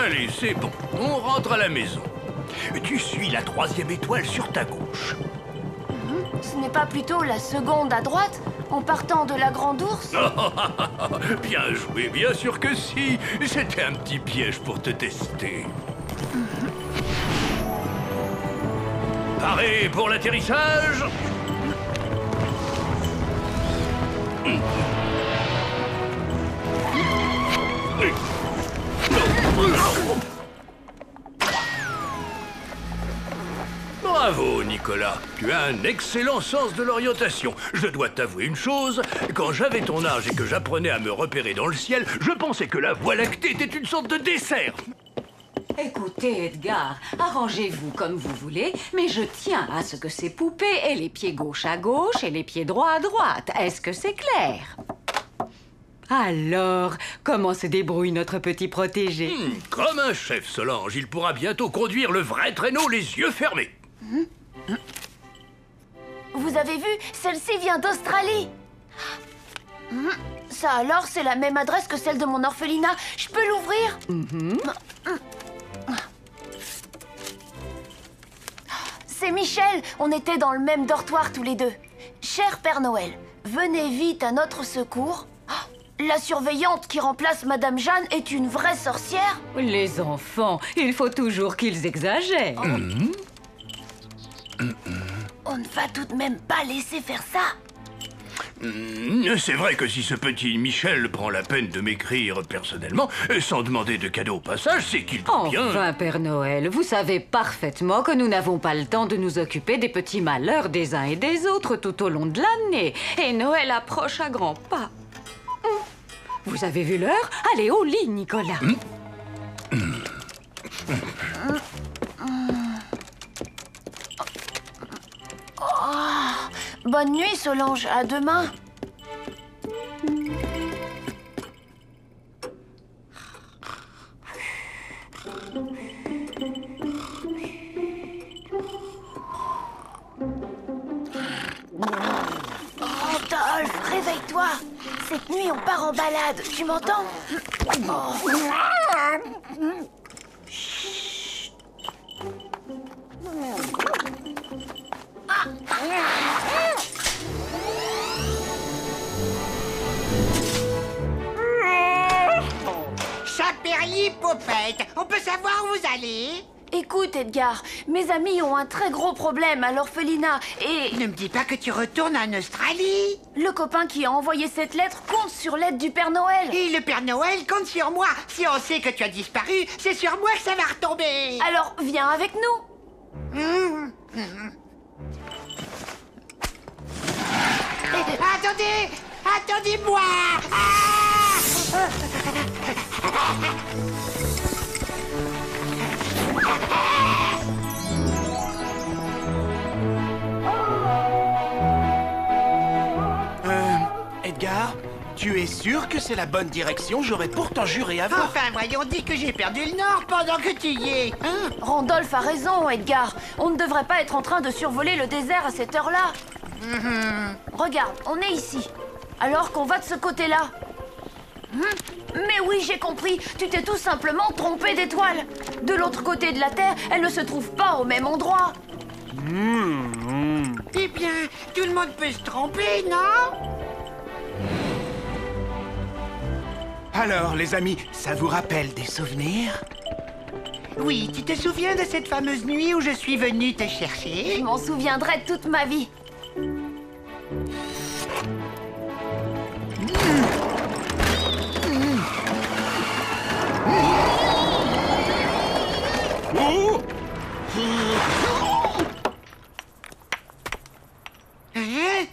Allez, c'est bon. On rentre à la maison. Tu suis la 3e étoile sur ta gauche. Ce n'est pas plutôt la seconde à droite, en partant de la Grande Ourse? Bien joué, bien sûr que si. C'était un petit piège pour te tester. Paré pour l'atterrissage. Bravo, Nicolas. Tu as un excellent sens de l'orientation. Je dois t'avouer une chose. Quand j'avais ton âge et que j'apprenais à me repérer dans le ciel, je pensais que la Voie lactée était une sorte de dessert. Écoutez, Edgar, arrangez-vous comme vous voulez, mais je tiens à ce que ces poupées aient les pieds gauche à gauche et les pieds droit à droite. Est-ce que c'est clair? Alors, comment se débrouille notre petit protégé? Comme un chef, Solange. Il pourra bientôt conduire le vrai traîneau les yeux fermés. Vous avez vu, celle-ci vient d'Australie. Ça alors, c'est la même adresse que celle de mon orphelinat. Je peux l'ouvrir? C'est Michel. On était dans le même dortoir tous les deux. Cher Père Noël, venez vite à notre secours. La surveillante qui remplace Madame Jeanne est une vraie sorcière? Les enfants, il faut toujours qu'ils exagèrent. On ne va tout de même pas laisser faire ça. C'est vrai que si ce petit Michel prend la peine de m'écrire personnellement, sans demander de cadeau au passage, c'est qu'il peut bien... Enfin, Père Noël, vous savez parfaitement que nous n'avons pas le temps de nous occuper des petits malheurs des uns et des autres tout au long de l'année. Et Noël approche à grands pas. Vous avez vu l'heure? Allez au lit, Nicolas. Bonne nuit, Solange. À demain. Rodolphe, réveille-toi. Cette nuit, on part en balade. Tu m'entends? Chaperly, Popette, on peut savoir où vous allez? Écoute, Edgar, mes amis ont un très gros problème à l'orphelinat et... Ne me dis pas que tu retournes en Australie. Le copain qui a envoyé cette lettre compte sur l'aide du Père Noël. Et le Père Noël compte sur moi. Si on sait que tu as disparu, c'est sur moi que ça va retomber. Alors, viens avec nous. Attendez! Attendez-moi! Edgar, tu es sûr que c'est la bonne direction? J'aurais pourtant juré avant. Enfin, voyons, dis que j'ai perdu le nord pendant que tu y es. Hein? Randolph a raison, Edgar. On ne devrait pas être en train de survoler le désert à cette heure-là. Regarde, on est ici. Alors qu'on va de ce côté-là. Mais oui, j'ai compris. Tu t'es tout simplement trompé d'étoile. De l'autre côté de la Terre, elle ne se trouve pas au même endroit. Eh bien, tout le monde peut se tromper, non? Alors, les amis, ça vous rappelle des souvenirs? Oui, tu te souviens de cette fameuse nuit où je suis venu te Je chercher? m'en souviendrai toute ma vie. Hein?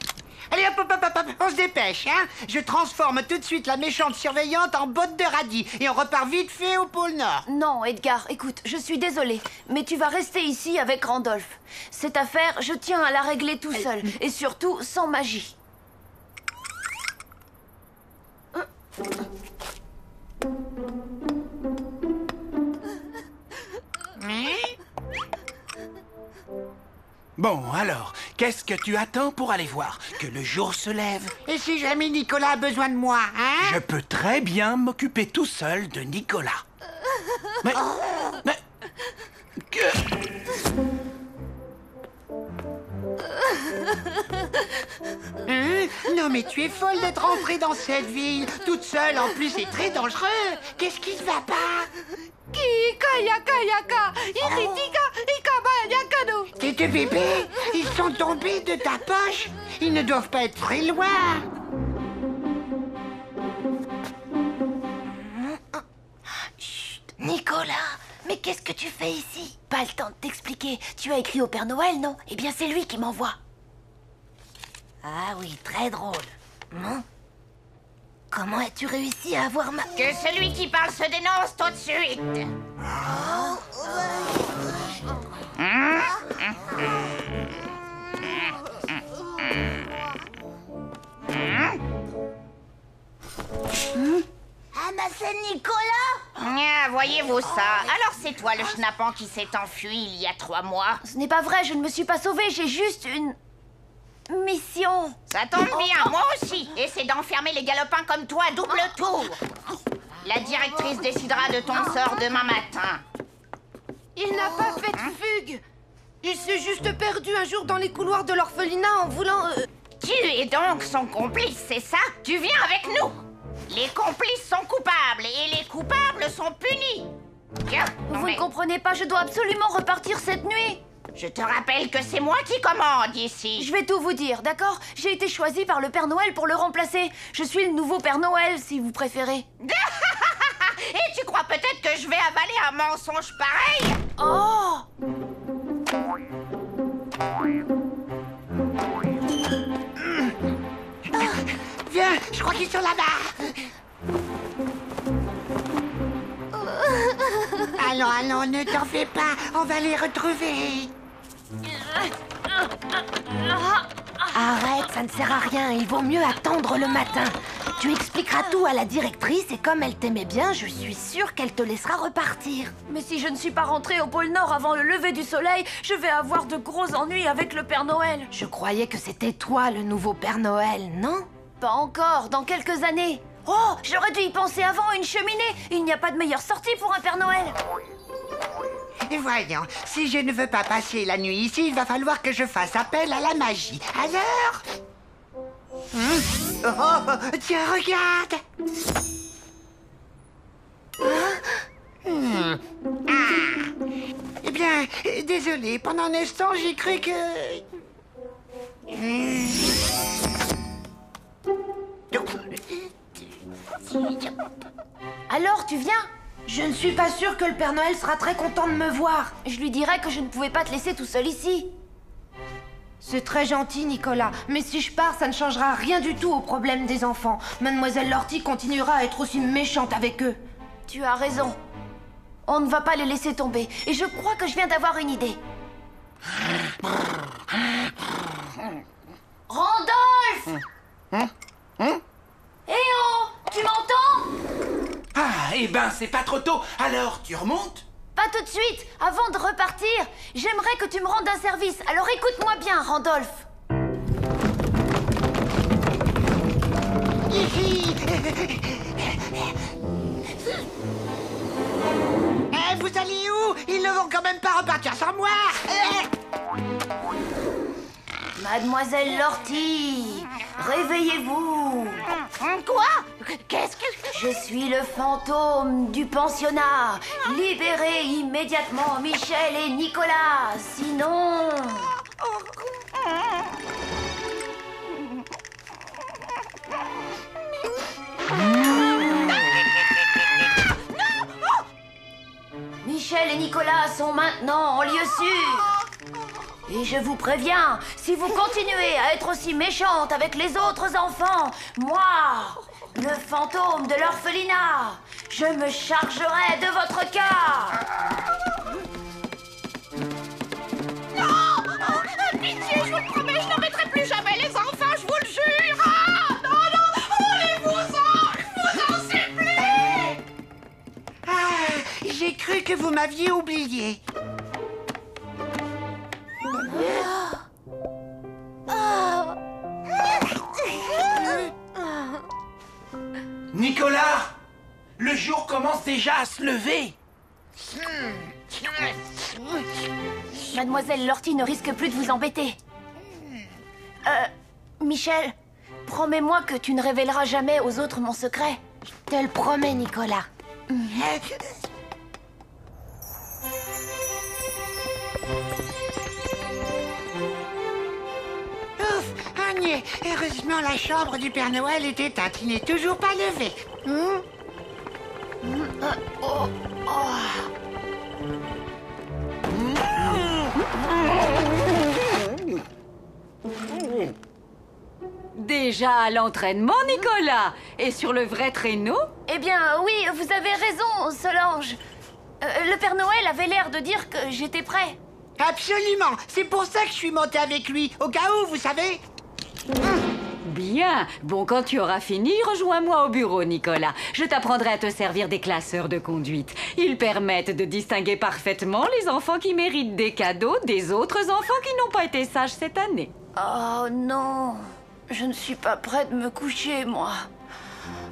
Allez, hop, hop, hop, hop, on se dépêche, hein? Je transforme tout de suite la méchante surveillante en botte de radis et on repart vite fait au pôle Nord. Non, Edgar, écoute, je suis désolée, mais tu vas rester ici avec Randolph. Cette affaire, je tiens à la régler tout seul, et surtout sans magie. Bon, alors, qu'est-ce que tu attends pour aller voir? Que le jour se lève? Et si jamais Nicolas a besoin de moi, hein? Je peux très bien m'occuper tout seul de Nicolas. Mais... Hein? Non mais tu es folle d'être entrée dans cette ville, toute seule, en plus c'est très dangereux. Qu'est-ce qui ne va pas? Tes deux bébés, ils sont tombés de ta poche. Ils ne doivent pas être très loin. Chut, Nicolas, mais qu'est-ce que tu fais ici? Pas le temps de t'expliquer. Tu as écrit au Père Noël, non? Eh bien, c'est lui qui m'envoie. Ah oui, très drôle. Non? Comment as-tu réussi à avoir ma... Que celui qui parle se dénonce tout de suite. Ah, ma c'est Nicolas! Ah, voyez-vous ça? Alors c'est toi le schnappant qui s'est enfui il y a 3 mois. Ce n'est pas vrai, je ne me suis pas sauvée, j'ai juste une... mission. Ça tombe bien, moi aussi. Et c'est d'enfermer les galopins comme toi à double tour. La directrice décidera de ton sort demain matin. Il n'a pas fait de fugue. Il s'est juste perdu un jour dans les couloirs de l'orphelinat en voulant... Tu es donc son complice, c'est ça? Tu viens avec nous. Les complices sont coupables et les coupables sont punis. Tiens, non, Vous mais ne comprenez pas, je dois absolument repartir cette nuit. je te rappelle que c'est moi qui commande ici. Je vais tout vous dire, d'accord? J'ai été choisie par le Père Noël pour le remplacer. Je suis le nouveau Père Noël, si vous préférez. Et tu crois peut-être que je vais avaler un mensonge pareil? Oh! Viens, je crois qu'ils sont là-bas. Allons, ne t'en fais pas, on va les retrouver. Arrête, ça ne sert à rien. Il vaut mieux attendre le matin. Tu expliqueras tout à la directrice et comme elle t'aimait bien, je suis sûre qu'elle te laissera repartir. Mais si je ne suis pas rentrée au pôle Nord avant le lever du soleil, je vais avoir de gros ennuis avec le Père Noël. Je croyais que c'était toi le nouveau Père Noël, non? Pas encore, dans quelques années. Oh, j'aurais dû y penser avant, une cheminée. Il n'y a pas de meilleure sortie pour un Père Noël. Et voyons, si je ne veux pas passer la nuit ici, il va falloir que je fasse appel à la magie. Alors Oh, tiens, regarde. Eh bien, désolé, pendant un instant, j'ai cru que... Alors, tu viens? Je ne suis pas sûre que le Père Noël sera très content de me voir. Je lui dirai que je ne pouvais pas te laisser tout seul ici. C'est très gentil, Nicolas. Mais si je pars, ça ne changera rien du tout au problème des enfants. Mademoiselle Lortie continuera à être aussi méchante avec eux. Tu as raison. On ne va pas les laisser tomber. Et je crois que je viens d'avoir une idée. Randolph! Eh oh! Tu m'entends? Ah, eh ben, c'est pas trop tôt. Alors, tu remontes? Pas tout de suite. Avant de repartir, j'aimerais que tu me rendes un service. Alors écoute-moi bien, Randolph. Ici. Vous allez où? Ils ne vont quand même pas repartir sans moi. Mademoiselle Lortie, réveillez-vous. Quoi? Qu'est-ce que... Je suis le fantôme du pensionnat. Libérez immédiatement Michel et Nicolas, sinon... Michel et Nicolas sont maintenant en lieu sûr. Et je vous préviens, si vous continuez à être aussi méchante avec les autres enfants, moi, le fantôme de l'orphelinat, je me chargerai de votre cas. Pitié, je vous le promets, je n'embêterai plus jamais les enfants, je vous le jure. Ah, non, allez-vous-en, je vous en supplie. Ah, j'ai cru que vous m'aviez oublié. Nicolas! Le jour commence déjà à se lever. Mademoiselle Lortie ne risque plus de vous embêter. Michel, promets-moi que tu ne révéleras jamais aux autres mon secret. Je te le promets, Nicolas. Ouf, Agnès, heureusement la chambre du Père Noël est éteinte. Il n'est toujours pas levé. Déjà à l'entraînement, Nicolas? Et sur le vrai traîneau? Eh bien, oui, vous avez raison, Solange. Le Père Noël avait l'air de dire que j'étais prêt. Absolument. C'est pour ça que je suis monté avec lui. Au cas où, vous savez. Bien. Bon, quand tu auras fini, rejoins-moi au bureau, Nicolas. Je t'apprendrai à te servir des classeurs de conduite. Ils permettent de distinguer parfaitement les enfants qui méritent des cadeaux des autres enfants qui n'ont pas été sages cette année. Oh non, je ne suis pas prête de me coucher, moi.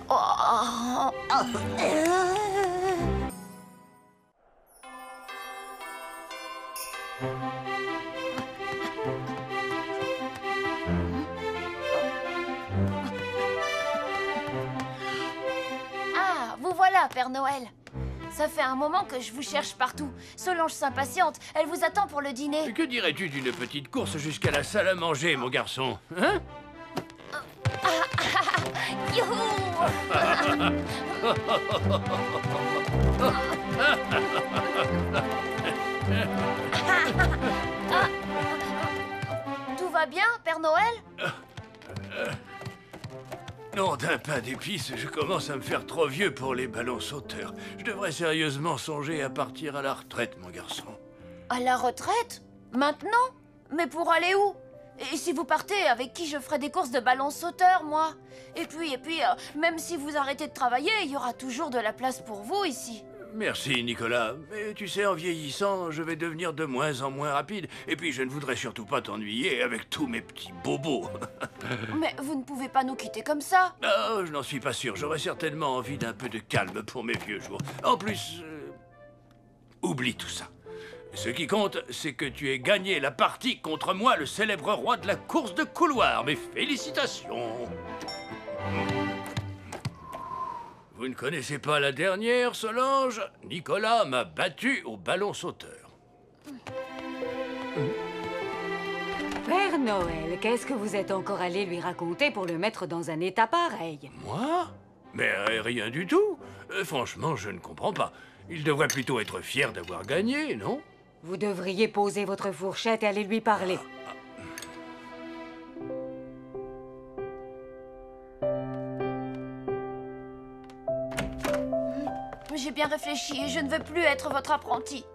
Oh. Ah, vous voilà, Père Noël. Ça fait un moment que je vous cherche partout. Solange s'impatiente, elle vous attend pour le dîner. Que dirais-tu d'une petite course jusqu'à la salle à manger, mon garçon? Hein? Youhou! Tout va bien, Père Noël? Non, d'un pain d'épices, je commence à me faire trop vieux pour les ballons sauteurs. Je devrais sérieusement songer à partir à la retraite, mon garçon. À la retraite? Maintenant? Mais pour aller où? Et si vous partez, avec qui je ferai des courses de ballons sauteurs, moi? Et puis, même si vous arrêtez de travailler, il y aura toujours de la place pour vous ici. Merci, Nicolas. Mais tu sais, en vieillissant, je vais devenir de moins en moins rapide. Et puis, je ne voudrais surtout pas t'ennuyer avec tous mes petits bobos. Mais vous ne pouvez pas nous quitter comme ça. Oh, je n'en suis pas sûr. J'aurais certainement envie d'un peu de calme pour mes vieux jours. En plus, oublie tout ça. Ce qui compte, c'est que tu aies gagné la partie contre moi, le célèbre roi de la course de couloir. Mes félicitations. Vous ne connaissez pas la dernière, Solange? Nicolas m'a battu au ballon sauteur. Père Noël, qu'est-ce que vous êtes encore allé lui raconter pour le mettre dans un état pareil? Moi? Mais rien du tout. Franchement, je ne comprends pas. Il devrait plutôt être fier d'avoir gagné, non? Vous devriez poser votre fourchette et aller lui parler. J'ai bien réfléchi et je ne veux plus être votre apprenti.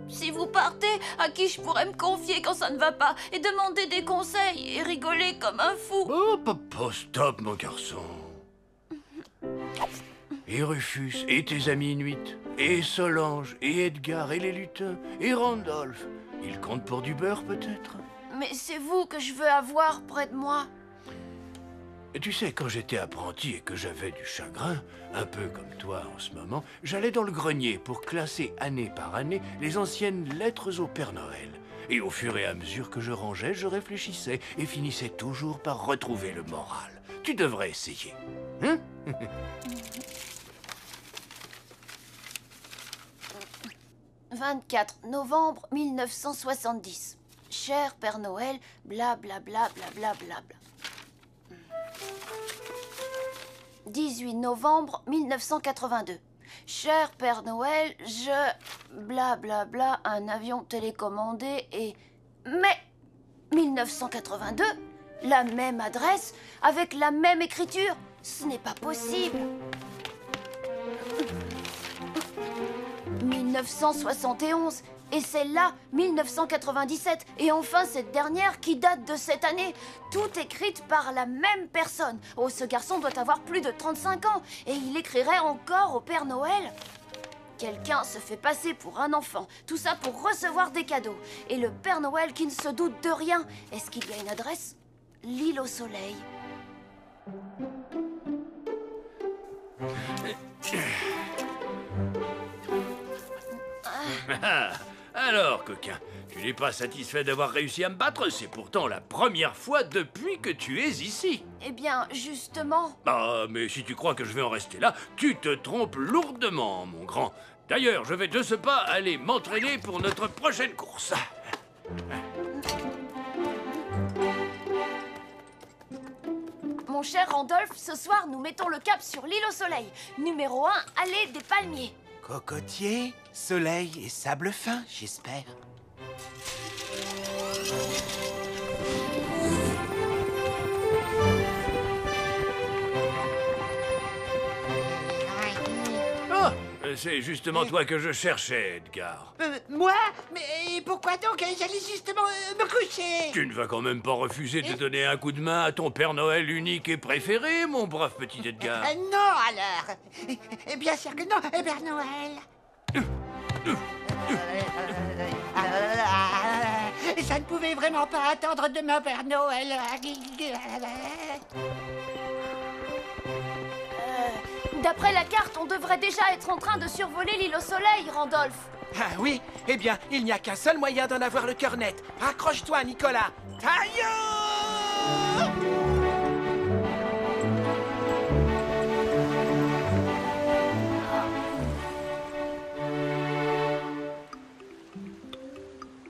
Si vous partez, à qui je pourrais me confier quand ça ne va pas et demander des conseils et rigoler comme un fou? Oh, papa, stop, mon garçon. Et Rufus, et tes amis Inuits, et Solange, et Edgar, et les lutins, et Randolph. Ils comptent pour du beurre, peut-être? Mais c'est vous que je veux avoir près de moi. Tu sais, quand j'étais apprenti et que j'avais du chagrin, un peu comme toi en ce moment, j'allais dans le grenier pour classer année par année les anciennes lettres au Père Noël. Et au fur et à mesure que je rangeais, je réfléchissais et finissais toujours par retrouver le moral. Tu devrais essayer. Hein? 24 novembre 1970. Cher Père Noël, bla bla bla bla bla bla bla. 18 novembre 1982. Cher Père Noël, je... bla bla bla, un avion télécommandé et... Mais 1982, la même adresse, avec la même écriture, ce n'est pas possible. 1971, et celle-là, 1997. Et enfin, cette dernière qui date de cette année. Toutes écrites par la même personne. Oh, ce garçon doit avoir plus de 35 ans. Et il écrirait encore au Père Noël. Quelqu'un se fait passer pour un enfant. Tout ça pour recevoir des cadeaux. Et le Père Noël qui ne se doute de rien. Est-ce qu'il y a une adresse? L'île au soleil. Alors, coquin, tu n'es pas satisfait d'avoir réussi à me battre? C'est pourtant la première fois depuis que tu es ici. Eh bien, justement... Ah, mais si tu crois que je vais en rester là, tu te trompes lourdement, mon grand. D'ailleurs, je vais de ce pas aller m'entraîner pour notre prochaine course. Mon cher Randolph, ce soir, nous mettons le cap sur l'île au soleil. Numéro 1, allée des palmiers. Cocotier, soleil et sable fin, j'espère. Ah, c'est justement toi que je cherchais, Edgar. Moi? Mais pourquoi donc? J'allais justement me coucher. Tu ne vas quand même pas refuser de donner un coup de main à ton Père Noël unique et préféré, mon brave petit Edgar. Non, alors. Bien sûr que non, Père Noël. Ça ne pouvait vraiment pas attendre demain, Père Noël. D'après la carte, on devrait déjà être en train de survoler l'île au soleil, Randolph. Ah oui? Eh bien, il n'y a qu'un seul moyen d'en avoir le cœur net. Accroche-toi, Nicolas. Taillot!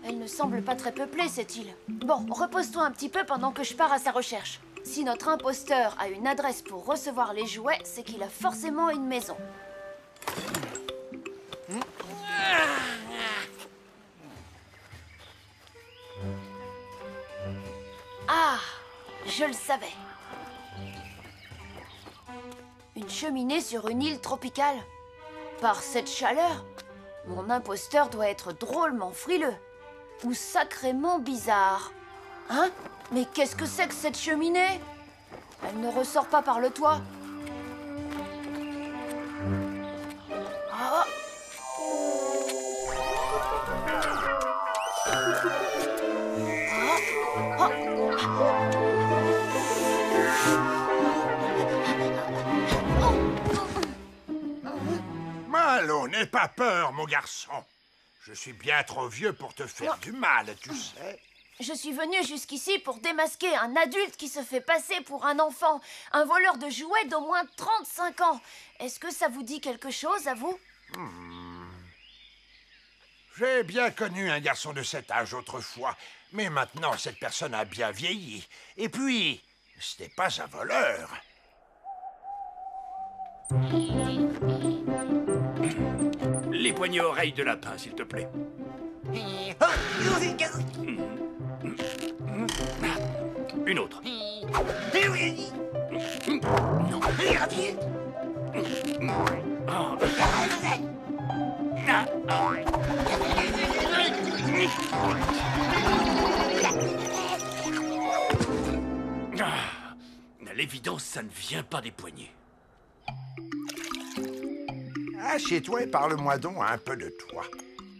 Elle ne semble pas très peuplée, cette île. Bon, repose-toi un petit peu pendant que je pars à sa recherche. Si notre imposteur a une adresse pour recevoir les jouets, c'est qu'il a forcément une maison. Ah, je le savais. Une cheminée sur une île tropicale. Par cette chaleur, mon imposteur doit être drôlement frileux. Ou sacrément bizarre. Hein? Mais qu'est-ce que c'est que cette cheminée? Elle ne ressort pas par le toit. Ah! Ah! Allons, n'aie pas peur, mon garçon. Je suis bien trop vieux pour te faire du mal, tu sais. Je suis venue jusqu'ici pour démasquer un adulte qui se fait passer pour un enfant, un voleur de jouets d'au moins 35 ans. Est-ce que ça vous dit quelque chose, à vous? J'ai bien connu un garçon de cet âge autrefois, mais maintenant cette personne a bien vieilli. Et puis, ce n'est pas un voleur. Les poignées oreilles de lapin, s'il te plaît. Une autre. Non. À l'évidence, ça ne vient pas des poignets. Assieds-toi et parle-moi donc un peu de toi.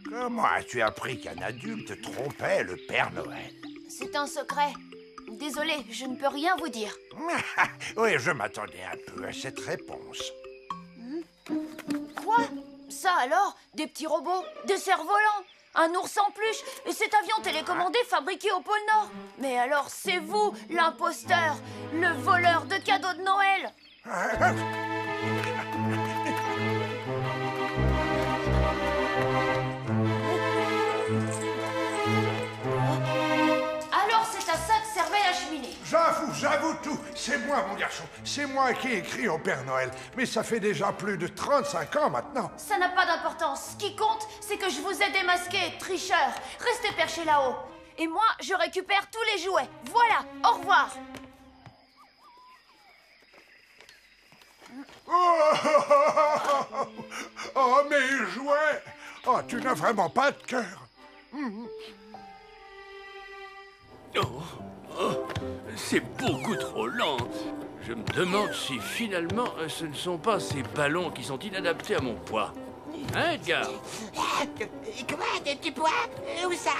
Comment as-tu appris qu'un adulte trompait le Père Noël? C'est un secret. Désolée, je ne peux rien vous dire. Oui, je m'attendais un peu à cette réponse. Quoi? Ça alors? Des petits robots? Des cerfs-volants? Un ours en peluche? Et cet avion télécommandé fabriqué au pôle Nord? Mais alors c'est vous, l'imposteur, le voleur de cadeaux de Noël! Alors c'est à ça que servait la cheminée. J'avoue tout. C'est moi, mon garçon. C'est moi qui ai écrit au Père Noël. Mais ça fait déjà plus de 35 ans maintenant. Ça n'a pas d'importance. Ce qui compte, c'est que je vous ai démasqué, tricheur. Restez perché là-haut. Et moi, je récupère tous les jouets. Voilà, au revoir. Oh, mes jouets! Oh, tu n'as vraiment pas de cœur. C'est beaucoup trop lent. Je me demande si finalement ce ne sont pas ces ballons qui sont inadaptés à mon poids. Hein, Edgar? Comment, des petits pois? Où ça?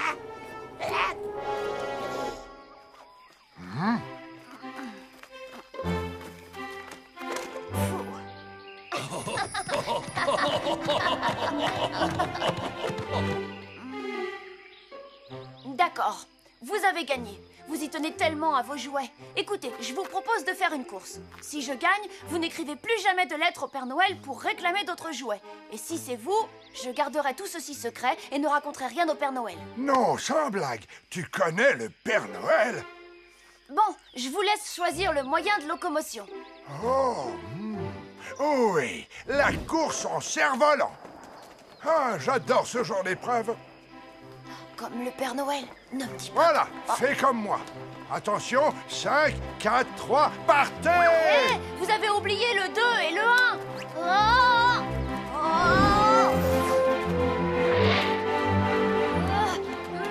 D'accord, vous avez gagné. Vous y tenez tellement à vos jouets. Écoutez, je vous propose de faire une course. Si je gagne, vous n'écrivez plus jamais de lettres au Père Noël pour réclamer d'autres jouets. Et si c'est vous, je garderai tout ceci secret et ne raconterai rien au Père Noël. Non, sans blague. Tu connais le Père Noël? Bon, je vous laisse choisir le moyen de locomotion. Oh, oh oui, la course en cerf-volant. Ah, j'adore ce genre d'épreuve. Comme le Père Noël, ne me dis pas. Voilà, fais comme moi. Attention, 5, 4, 3, partez! Hé, vous avez oublié le 2 et le 1. Oh oh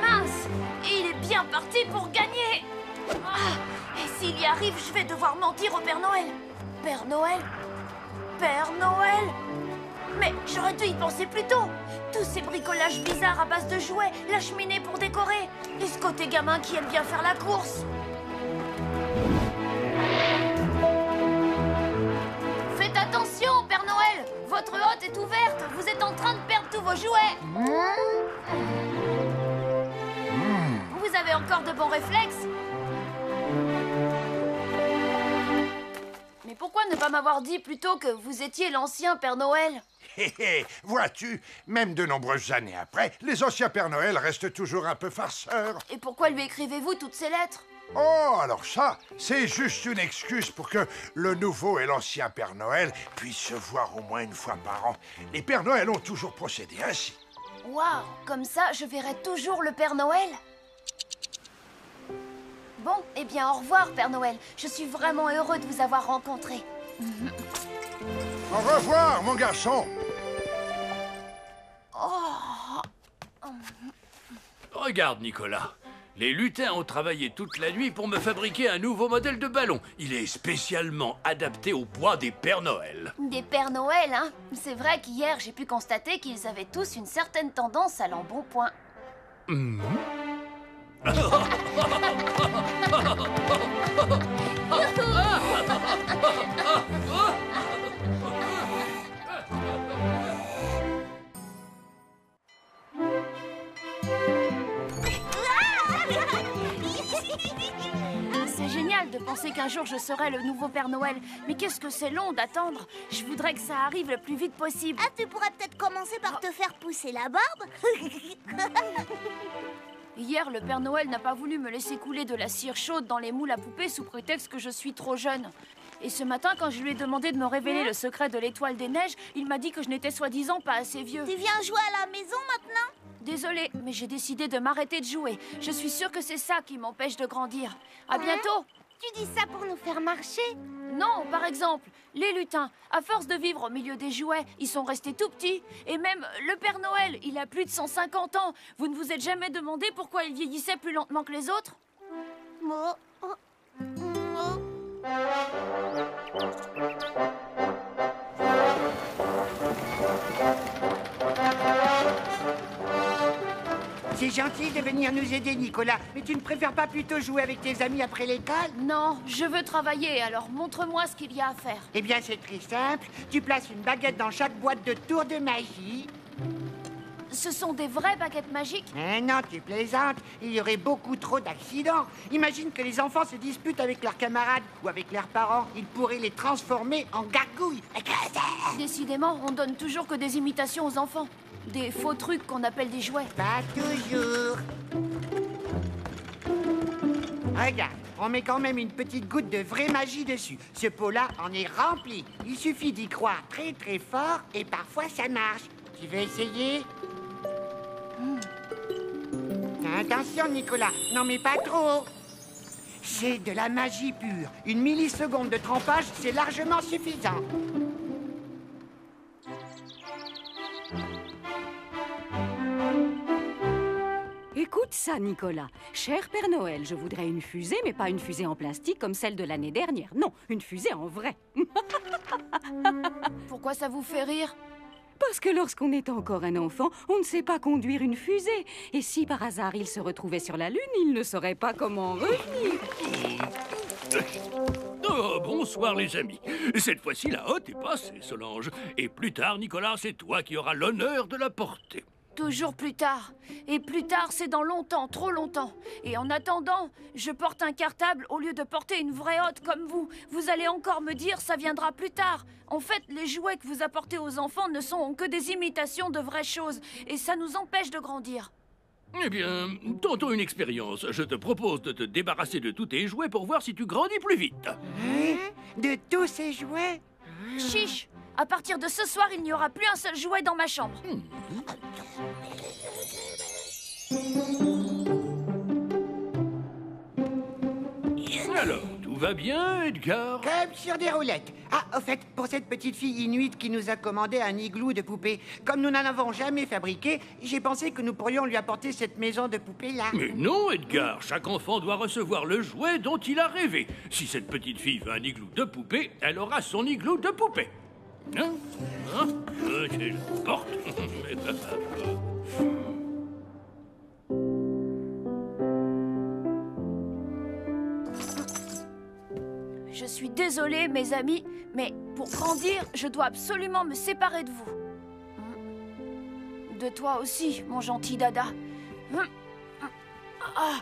mince, il est bien parti pour gagner. Et s'il y arrive, je vais devoir mentir au Père Noël. Père Noël? Père Noël? Mais j'aurais dû y penser plus tôt. Tous ces bricolages bizarres à base de jouets, la cheminée pour décorer, et ce côté gamin qui aime bien faire la course. Faites attention, Père Noël. Votre hotte est ouverte. Vous êtes en train de perdre tous vos jouets. Vous avez encore de bons réflexes. Mais pourquoi ne pas m'avoir dit plutôt que vous étiez l'ancien Père Noël? Hé hé, vois-tu, même de nombreuses années après, les anciens Père Noël restent toujours un peu farceurs. Et pourquoi lui écrivez-vous toutes ces lettres? Oh, alors ça, c'est juste une excuse pour que le nouveau et l'ancien Père Noël puissent se voir au moins une fois par an. Les Pères Noël ont toujours procédé ainsi. Waouh, comme ça, je verrai toujours le Père Noël? Bon, eh bien, au revoir, Père Noël. Je suis vraiment heureux de vous avoir rencontré. Au revoir, mon garçon. Regarde, Nicolas. Les lutins ont travaillé toute la nuit pour me fabriquer un nouveau modèle de ballon. Il est spécialement adapté au poids des Pères Noël. Des Pères Noël, hein? C'est vrai qu'hier, j'ai pu constater qu'ils avaient tous une certaine tendance à l'embonpoint. C'est génial de penser qu'un jour je serai le nouveau Père Noël. Mais qu'est-ce que c'est long d'attendre? Je voudrais que ça arrive le plus vite possible. Ah, tu pourrais peut-être commencer par te faire pousser la barbe. Hier, le Père Noël n'a pas voulu me laisser couler de la cire chaude dans les moules à poupées sous prétexte que je suis trop jeune. Et ce matin, quand je lui ai demandé de me révéler le secret de l'étoile des neiges, il m'a dit que je n'étais soi-disant pas assez vieux. Tu viens jouer à la maison maintenant? Désolée, mais j'ai décidé de m'arrêter de jouer. Je suis sûre que c'est ça qui m'empêche de grandir. À bientôt. Tu dis ça pour nous faire marcher? Non, par exemple, les lutins, à force de vivre au milieu des jouets, ils sont restés tout petits. Et même le Père Noël, il a plus de 150 ans. Vous ne vous êtes jamais demandé pourquoi il vieillissait plus lentement que les autres? C'est gentil de venir nous aider, Nicolas. Mais tu ne préfères pas plutôt jouer avec tes amis après l'école? Non, je veux travailler, alors montre-moi ce qu'il y a à faire. Eh bien, c'est très simple. Tu places une baguette dans chaque boîte de tours de magie. Ce sont des vraies baguettes magiques? Eh non, tu plaisantes. Il y aurait beaucoup trop d'accidents. Imagine que les enfants se disputent avec leurs camarades ou avec leurs parents. Ils pourraient les transformer en gargouilles. Décidément, on donne toujours que des imitations aux enfants. Des faux trucs qu'on appelle des jouets. Pas toujours. Regarde, on met quand même une petite goutte de vraie magie dessus. Ce pot-là en est rempli. Il suffit d'y croire très très fort et parfois ça marche. Tu veux essayer? Attention, Nicolas, n'en mets pas trop. C'est de la magie pure. Une milliseconde de trempage, c'est largement suffisant. Écoute ça, Nicolas. Cher Père Noël, je voudrais une fusée, mais pas une fusée en plastique comme celle de l'année dernière. Non, une fusée en vrai. Pourquoi ça vous fait rire? Parce que lorsqu'on est encore un enfant, on ne sait pas conduire une fusée. Et si par hasard il se retrouvait sur la Lune, il ne saurait pas comment revenir. Oh, bonsoir les amis. Cette fois-ci, la hotte est passée, Solange. Et plus tard, Nicolas, c'est toi qui auras l'honneur de la porter. Toujours plus tard. Et plus tard, c'est dans longtemps, trop longtemps. Et en attendant, je porte un cartable au lieu de porter une vraie hotte comme vous. Vous allez encore me dire, ça viendra plus tard. En fait, les jouets que vous apportez aux enfants ne sont que des imitations de vraies choses. Et ça nous empêche de grandir. Eh bien, tentons une expérience. Je te propose de te débarrasser de tous tes jouets pour voir si tu grandis plus vite. De tous ces jouets? Chiche! À partir de ce soir, il n'y aura plus un seul jouet dans ma chambre. Alors, tout va bien, Edgar? Comme sur des roulettes. Ah, au fait, pour cette petite fille inuite qui nous a commandé un igloo de poupées, comme nous n'en avons jamais fabriqué, j'ai pensé que nous pourrions lui apporter cette maison de poupées-là. Mais non, Edgar, chaque enfant doit recevoir le jouet dont il a rêvé. Si cette petite fille veut un igloo de poupée, elle aura son igloo de poupée. Hein? Je la porte. Je suis désolée, mes amis, mais pour grandir, je dois absolument me séparer de vous. De toi aussi, mon gentil dada. Ah.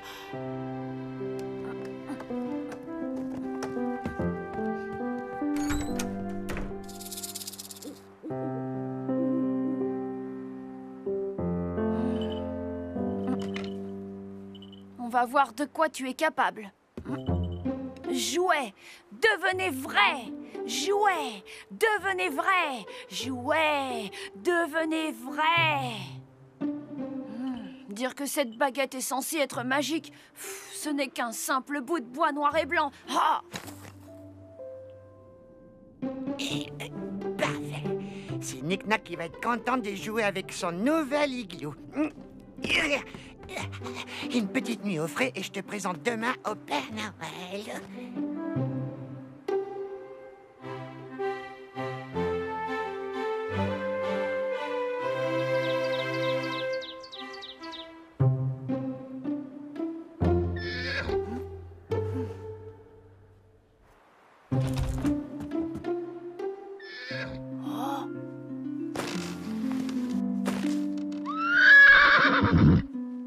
On va voir de quoi tu es capable. Jouets, devenez vrai. Jouets, devenez vrai. Jouets, devenez vrai. Dire que cette baguette est censée être magique, ce n'est qu'un simple bout de bois noir et blanc. Ah! Parfait. C'est Nick-Nack qui va être contente de jouer avec son nouvel igloo. Une petite nuit au frais et je te présente demain au Père Noël.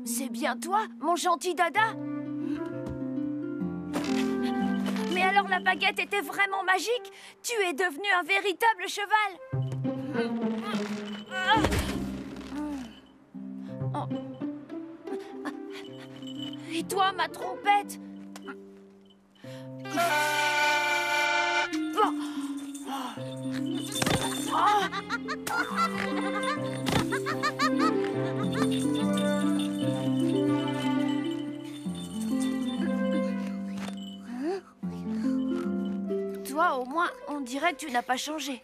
C'est bien toi, mon gentil dada? Mais alors la baguette était vraiment magique? Tu es devenu un véritable cheval? Et toi, ma trompette? Toi, au moins, on dirait que tu n'as pas changé.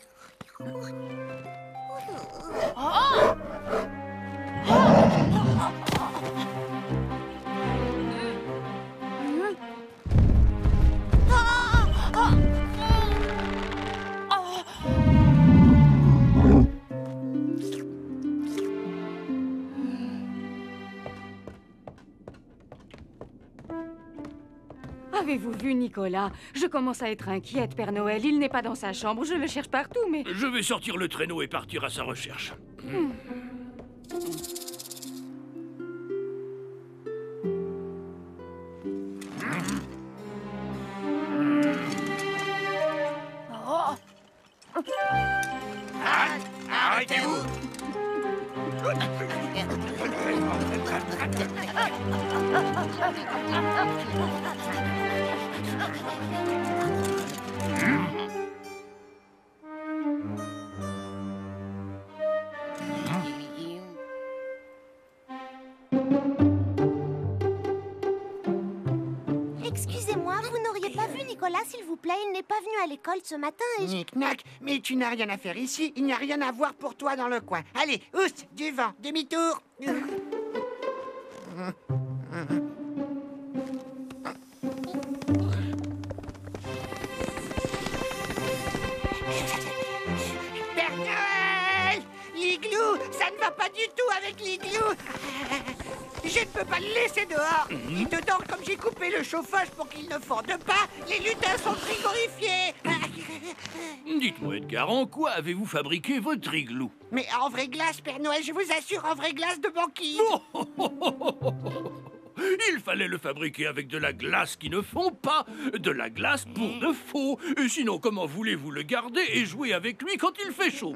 Avez-vous vu, Nicolas? Je commence à être inquiète, Père Noël. Il n'est pas dans sa chambre. Je le cherche partout, mais... Je vais sortir le traîneau et partir à sa recherche. Arrêtez-vous! Excusez-moi, vous n'auriez pas vu Nicolas, s'il vous plaît? Il n'est pas venu à l'école ce matin et Nick-Nack, mais tu n'as rien à faire ici. Il n'y a rien à voir pour toi dans le coin. Allez, oust, du vent, demi-tour. Père Noël! L'igloo, ça ne va pas du tout avec l'igloo. Je ne peux pas le laisser dehors. Et dedans, comme j'ai coupé le chauffage pour qu'il ne forde pas, les lutins sont frigorifiés. Dites-moi, Edgar, en quoi avez-vous fabriqué votre igloo? Mais en vraie glace, Père Noël, je vous assure, en vraie glace de banquise. Il fallait le fabriquer avec de la glace qui ne fond pas, de la glace pour de faux. Et sinon, comment voulez-vous le garder et jouer avec lui quand il fait chaud?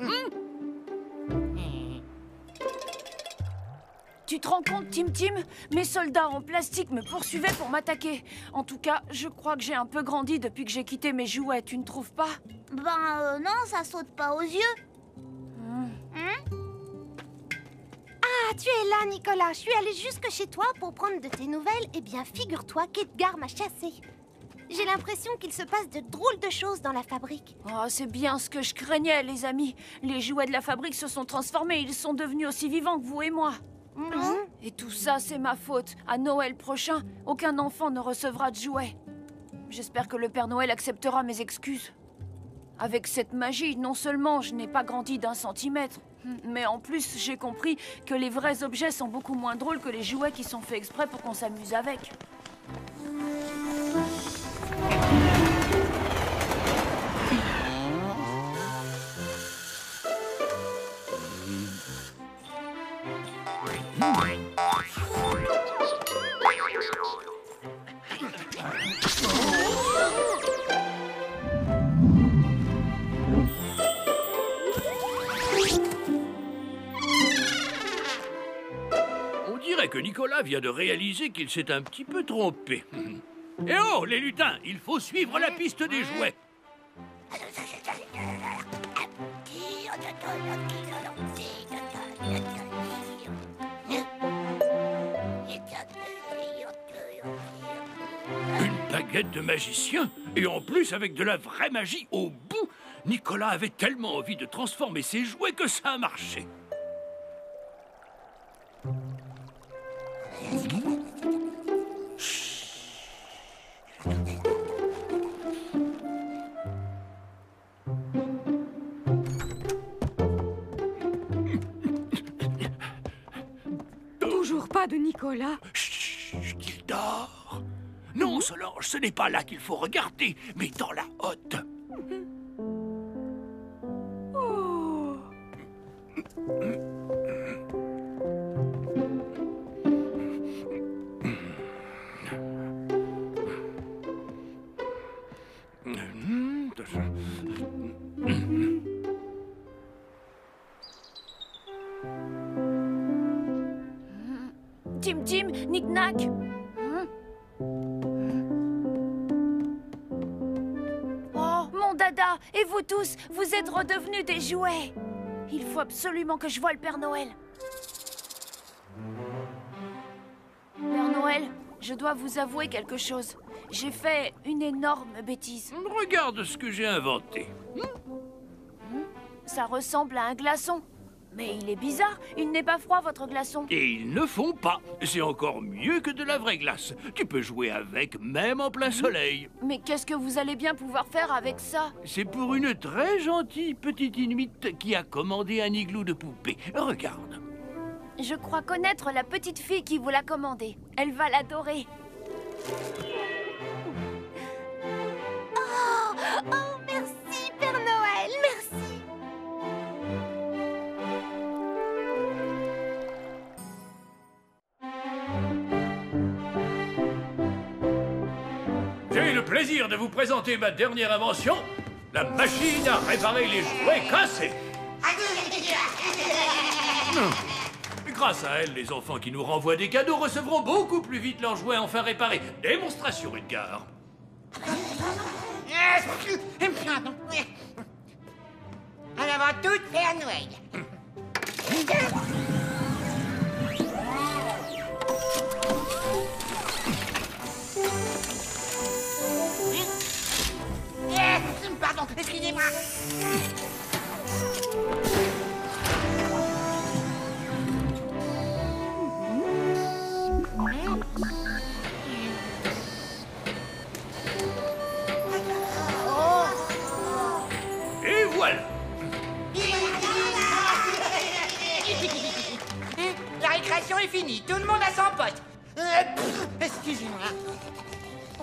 Tu te rends compte, Tim Tim? Mes soldats en plastique me poursuivaient pour m'attaquer. En tout cas, je crois que j'ai un peu grandi depuis que j'ai quitté mes jouets, tu ne trouves pas? Non, ça saute pas aux yeux. Ah, tu es là, Nicolas. Je suis allée jusque chez toi pour prendre de tes nouvelles. Eh bien, figure-toi qu'Edgar m'a chassé. J'ai l'impression qu'il se passe de drôles de choses dans la fabrique. Oh, c'est bien ce que je craignais, les amis. Les jouets de la fabrique se sont transformés. Ils sont devenus aussi vivants que vous et moi. Et tout ça, c'est ma faute. À Noël prochain, aucun enfant ne recevra de jouets. J'espère que le Père Noël acceptera mes excuses. Avec cette magie, non seulement je n'ai pas grandi d'1 centimètre, mais en plus, j'ai compris que les vrais objets sont beaucoup moins drôles que les jouets qui sont faits exprès pour qu'on s'amuse avec. On dirait que Nicolas vient de réaliser qu'il s'est un petit peu trompé. Eh oh, les lutins, il faut suivre la piste des jouets. Une baguette de magicien, et en plus avec de la vraie magie au bout. Nicolas avait tellement envie de transformer ses jouets que ça a marché. Toujours pas de Nicolas. Chut, qu'il dort. Non, Solange, ce n'est pas là qu'il faut regarder, mais dans la hotte. Oh. Tim Tim, Nick Nack. Oh, mon dada. Et vous tous, vous êtes redevenus des jouets. Il faut absolument que je voie le Père Noël. Père Noël, je dois vous avouer quelque chose. J'ai fait une énorme bêtise. Regarde ce que j'ai inventé. Ça ressemble à un glaçon. Mais il est bizarre, il n'est pas froid votre glaçon. Et ils ne font pas. C'est encore mieux que de la vraie glace. Tu peux jouer avec, même en plein soleil. Mais qu'est-ce que vous allez bien pouvoir faire avec ça? C'est pour une très gentille petite Inuite qui a commandé un igloo de poupée. Regarde. Je crois connaître la petite fille qui vous l'a commandé. Elle va l'adorer. Oh, merci, Père Noël, merci. J'ai le plaisir de vous présenter ma dernière invention, la machine à réparer les jouets cassés. Grâce à elle, les enfants qui nous renvoient des cadeaux recevront beaucoup plus vite leurs jouets enfin réparés. Démonstration, Edgar. En avant tout, Père Noël. Pardon, excusez-moi. Et voilà. La récréation l'explication est finie. Tout le monde a son pote. Excusez-moi.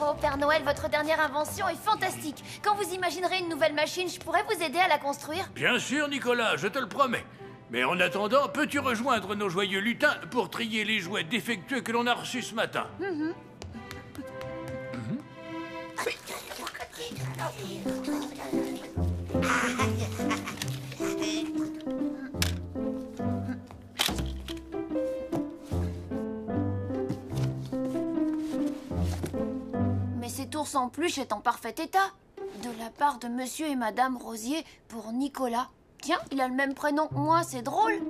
Oh, Père Noël, votre dernière invention est fantastique. Quand vous imaginerez une nouvelle machine, je pourrais vous aider à la construire? Bien sûr, Nicolas, je te le promets. Mais en attendant, peux-tu rejoindre nos joyeux lutins pour trier les jouets défectueux que l'on a reçus ce matin? Mais cet ours en peluche est en parfait état. De la part de Monsieur et Madame Rosier pour Nicolas. Tiens, il a le même prénom que moi, c'est drôle.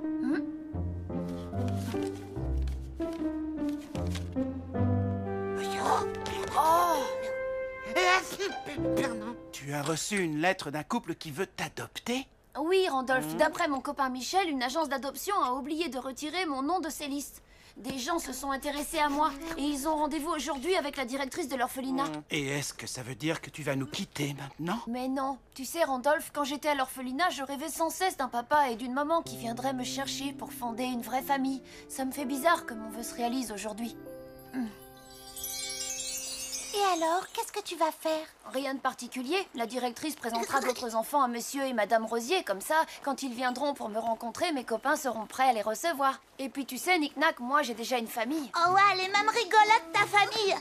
Oh! Pardon. Tu as reçu une lettre d'un couple qui veut t'adopter? Oui, Randolph, d'après mon copain Michel, une agence d'adoption a oublié de retirer mon nom de ses listes. Des gens se sont intéressés à moi et ils ont rendez-vous aujourd'hui avec la directrice de l'orphelinat. Et est-ce que ça veut dire que tu vas nous quitter maintenant? Mais non, tu sais, Randolph, quand j'étais à l'orphelinat, je rêvais sans cesse d'un papa et d'une maman qui viendraient me chercher pour fonder une vraie famille. Ça me fait bizarre que mon vœu se réalise aujourd'hui. Et alors, qu'est-ce que tu vas faire? Rien de particulier. La directrice présentera d'autres enfants à Monsieur et Madame Rosier. Comme ça, quand ils viendront pour me rencontrer, mes copains seront prêts à les recevoir. Et puis tu sais, Nick-Nack, moi j'ai déjà une famille. Oh ouais, elle est même rigolote, ta famille.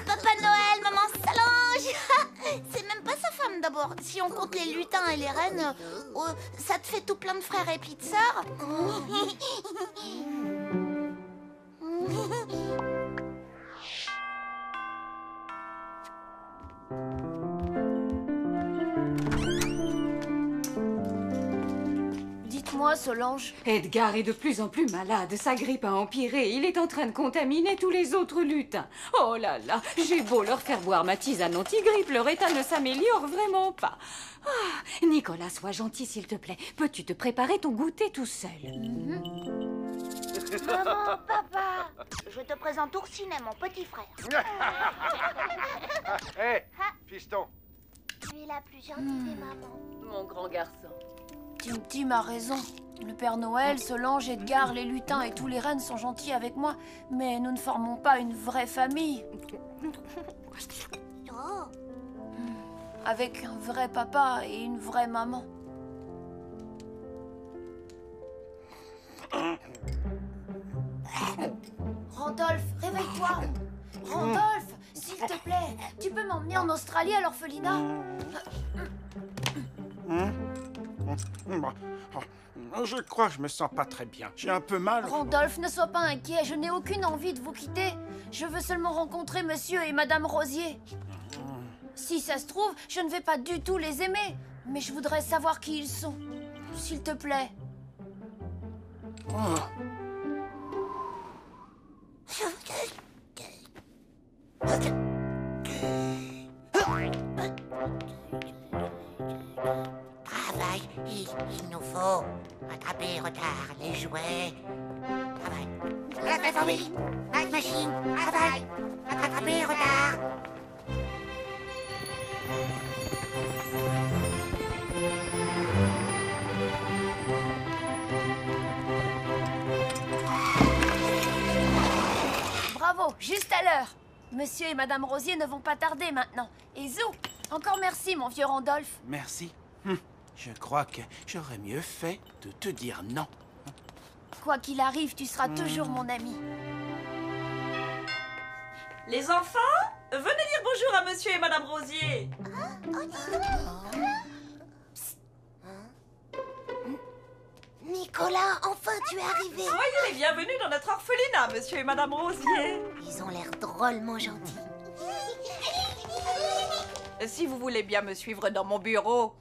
Papa Noël, maman Solange. C'est même pas sa femme d'abord. Si on compte les lutins et les reines, ça te fait tout plein de frères et puis de sœurs. Dites-moi, Solange. Edgar est de plus en plus malade, sa grippe a empiré, il est en train de contaminer tous les autres lutins. Oh là là, j'ai beau leur faire boire ma tisane anti-grippe, leur état ne s'améliore vraiment pas. Ah, Nicolas, sois gentil s'il te plaît. Peux-tu te préparer ton goûter tout seul? Maman, papa, je te présente Oursinet, mon petit frère. Hé, fiston. Tu es la plus gentille des mamans. Mon grand garçon. Tim Tim a raison. Le Père Noël, Solange, Edgar, les lutins et tous les reines sont gentils avec moi. Mais nous ne formons pas une vraie famille. Oh, Avec un vrai papa et une vraie maman. Randolph, réveille-toi. Randolph, s'il te plaît, tu peux m'emmener en Australie à l'orphelinat? Je crois que je me sens pas très bien. J'ai un peu mal. Randolph, ne sois pas inquiet, je n'ai aucune envie de vous quitter. Je veux seulement rencontrer Monsieur et Madame Rosier. Si ça se trouve, je ne vais pas du tout les aimer, mais je voudrais savoir qui ils sont. S'il te plaît. Travail, il nous faut rattraper retard, les jouets. Travail. La plateforme, la machine, travail, rattraper retard. Bravo, juste à l'heure. Monsieur et Madame Rosier ne vont pas tarder maintenant. Et zou, encore merci, mon vieux Randolph. Merci. Je crois que j'aurais mieux fait de te dire non. Quoi qu'il arrive, tu seras toujours mon ami. Les enfants, venez dire bonjour à Monsieur et Madame Rosier. Nicolas, enfin tu es arrivé. Soyez les bienvenus dans notre orphelinat, Monsieur et Madame Rosier. Ils ont l'air drôlement gentils. Si vous voulez bien me suivre dans mon bureau.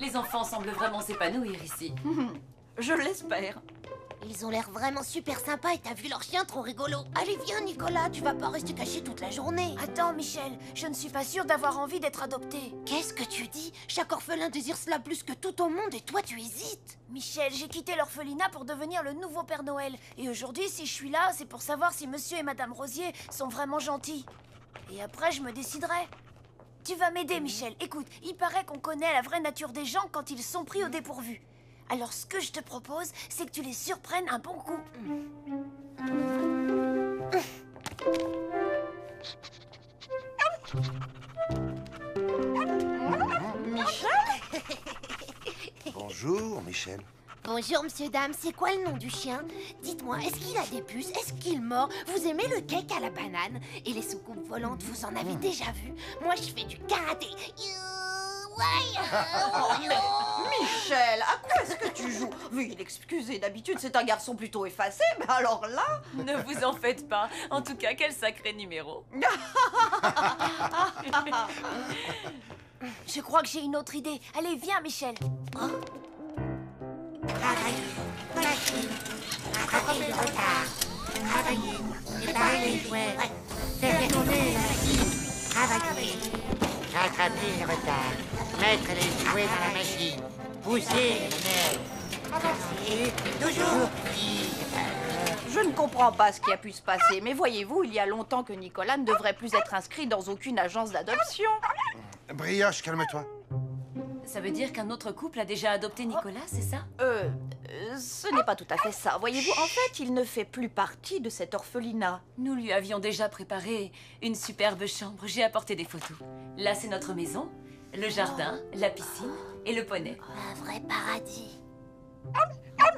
Les enfants semblent vraiment s'épanouir ici. Je l'espère. Ils ont l'air vraiment super sympas et t'as vu leur chien trop rigolo. Allez, viens Nicolas, tu vas pas rester caché toute la journée. Attends, Michel, je ne suis pas sûre d'avoir envie d'être adoptée. Qu'est-ce que tu dis? Chaque orphelin désire cela plus que tout au monde et toi tu hésites. Michel, j'ai quitté l'orphelinat pour devenir le nouveau Père Noël. Et aujourd'hui, si je suis là, c'est pour savoir si Monsieur et Madame Rosier sont vraiment gentils. Et après, je me déciderai. Tu vas m'aider, Michel. Écoute, il paraît qu'on connaît la vraie nature des gens quand ils sont pris au dépourvu. Alors ce que je te propose, c'est que tu les surprennes un bon coup. Michel? Bonjour, Michel. Bonjour, monsieur, dame. C'est quoi le nom du chien? Dites-moi, est-ce qu'il a des puces? Est-ce qu'il mord? Vous aimez le cake à la banane? Et les soucoupes volantes, vous en avez déjà vu? Moi, je fais du karaté. Michel, à quoi est-ce que tu joues? Veuillez l'excuser, d'habitude c'est un garçon plutôt effacé, mais alors là... Ne vous en faites pas. En tout cas, quel sacré numéro. Je crois que j'ai une autre idée. Allez, viens, Michel. Travailler, relâcher, rattraper le retard. Travailler, préparer les jouets, faire tourner la machine. Travailler, rattraper le retard, mettre les jouets dans la machine, pousser le nerf. Avancer, toujours vite. Je ne comprends pas ce qui a pu se passer, mais voyez-vous, il y a longtemps que Nicolas ne devrait plus être inscrit dans aucune agence d'adoption. Brioche, calme-toi. Ça veut dire qu'un autre couple a déjà adopté Nicolas, c'est ça? Ce n'est pas tout à fait ça. Voyez-vous, en fait, il ne fait plus partie de cet orphelinat. Nous lui avions déjà préparé une superbe chambre. J'ai apporté des photos. Là, c'est notre maison, le jardin, la piscine et le poney. Un vrai paradis.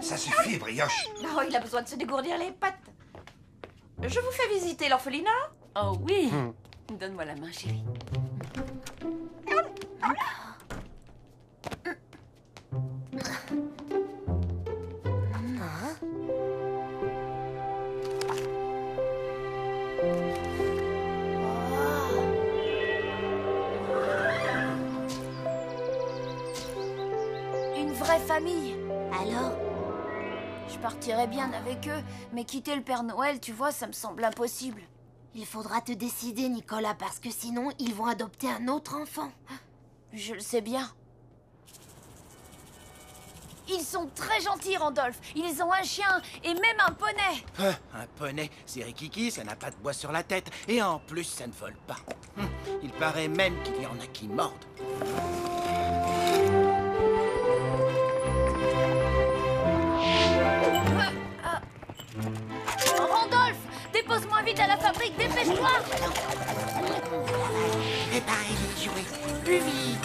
Ça suffit, Brioche. Oh, il a besoin de se dégourdir les pattes. Je vous fais visiter l'orphelinat? Oh oui. Donne-moi la main, chérie. Une vraie famille. Alors? Je partirais bien avec eux, mais quitter le Père Noël, tu vois, ça me semble impossible. Il faudra te décider, Nicolas, parce que sinon, ils vont adopter un autre enfant. Je le sais bien. Ils sont très gentils, Randolph. Ils ont un chien et même un poney. Un poney, c'est rikiki, ça n'a pas de bois sur la tête. Et en plus, ça ne vole pas. Il paraît même qu'il y en a qui mordent. Randolph, dépose-moi vite à la fabrique, dépêche-toi. Préparer les jouets, plus vite.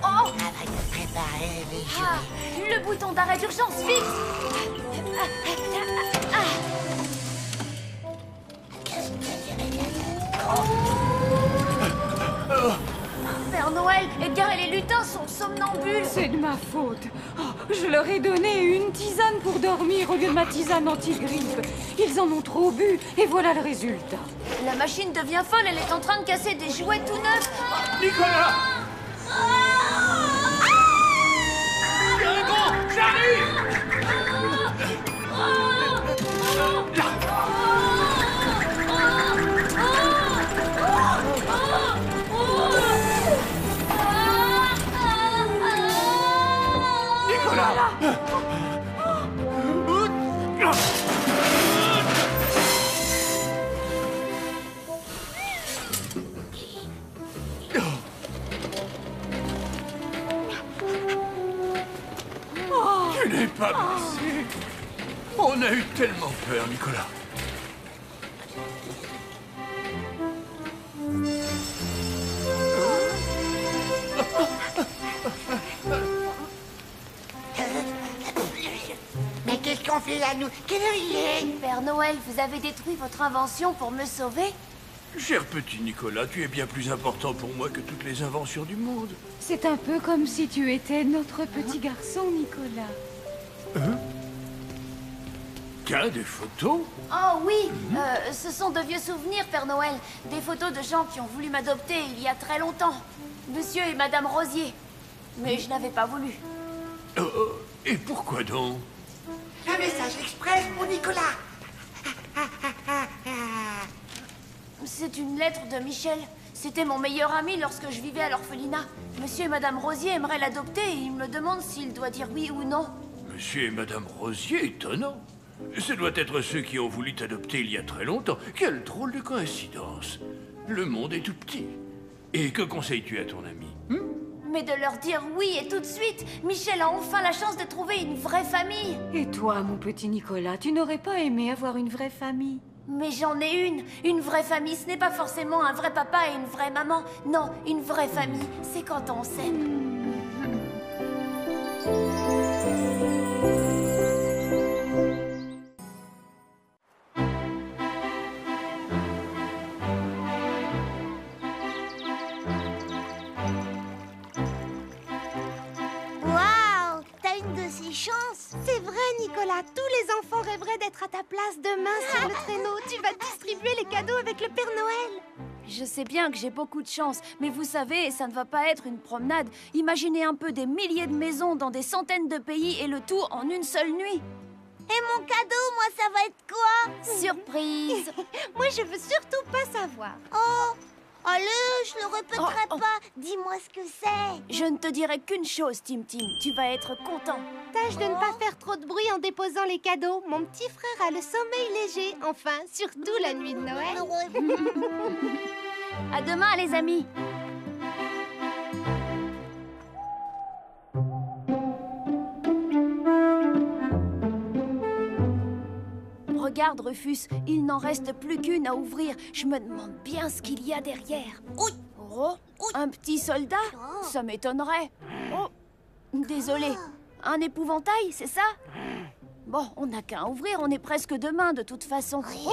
Travailler, préparer les jouets. Le bouton d'arrêt d'urgence, vite. Père Noël, Edgar et les lutins sont somnambules. C'est de ma faute. Oh, je leur ai donné une tisane pour dormir au lieu de ma tisane anti-grippe. Ils en ont trop bu et voilà le résultat. La machine devient folle, elle est en train de casser des jouets tout neufs. Nicolas! Hugo, j'arrive! Nicolas! Tu n'es pas blessé. On a eu tellement peur, Nicolas. Mais qu'est-ce qu'on fait là, nous? Quelle heure il est? Père Noël, vous avez détruit votre invention pour me sauver? Cher petit Nicolas, tu es bien plus important pour moi que toutes les inventions du monde. C'est un peu comme si tu étais notre petit garçon, Nicolas. Tiens, des photos? Oh oui, ce sont de vieux souvenirs, Père Noël. Des photos de gens qui ont voulu m'adopter il y a très longtemps. Monsieur et Madame Rosier. Mais je n'avais pas voulu. Et pourquoi donc? Un message express pour Nicolas. C'est une lettre de Michel. C'était mon meilleur ami lorsque je vivais à l'orphelinat. Monsieur et Madame Rosier aimeraient l'adopter et ils me demandent s'il doit dire oui ou non. Monsieur et Madame Rosier, étonnant. Ce doit être ceux qui ont voulu t'adopter il y a très longtemps. Quelle drôle de coïncidence. Le monde est tout petit. Et que conseilles-tu à ton ami? mais de leur dire oui et tout de suite. Michel a enfin la chance de trouver une vraie famille. Et toi, mon petit Nicolas, tu n'aurais pas aimé avoir une vraie famille? Mais j'en ai une. Une vraie famille, ce n'est pas forcément un vrai papa et une vraie maman. Non, une vraie famille, c'est quand on s'aime. Waouh, t'as une de ces chances. C'est vrai, Nicolas, tous les enfants rêveraient d'être à ta place demain sur le traîneau. Tu vas distribuer les cadeaux avec le Père Noël. Je sais bien que j'ai beaucoup de chance, mais vous savez, ça ne va pas être une promenade. Imaginez un peu des milliers de maisons dans des centaines de pays et le tout en une seule nuit. Et mon cadeau, moi, ça va être quoi? Surprise. Moi, je veux surtout pas savoir. Oh, allez, je le répéterai pas. Dis-moi ce que c'est. Je ne te dirai qu'une chose, Tim Tim. Tu vas être content. Tâche de ne pas faire trop de bruit en déposant les cadeaux. Mon petit frère a le sommeil léger. Enfin, surtout la nuit de Noël. À demain, les amis. Regarde, Rufus, il n'en reste plus qu'une à ouvrir. Je me demande bien ce qu'il y a derrière. Oh, un petit soldat? Ça m'étonnerait. Oh, désolé. Un épouvantail, c'est ça? Bon, on n'a qu'à ouvrir, on est presque demain de toute façon. Oh,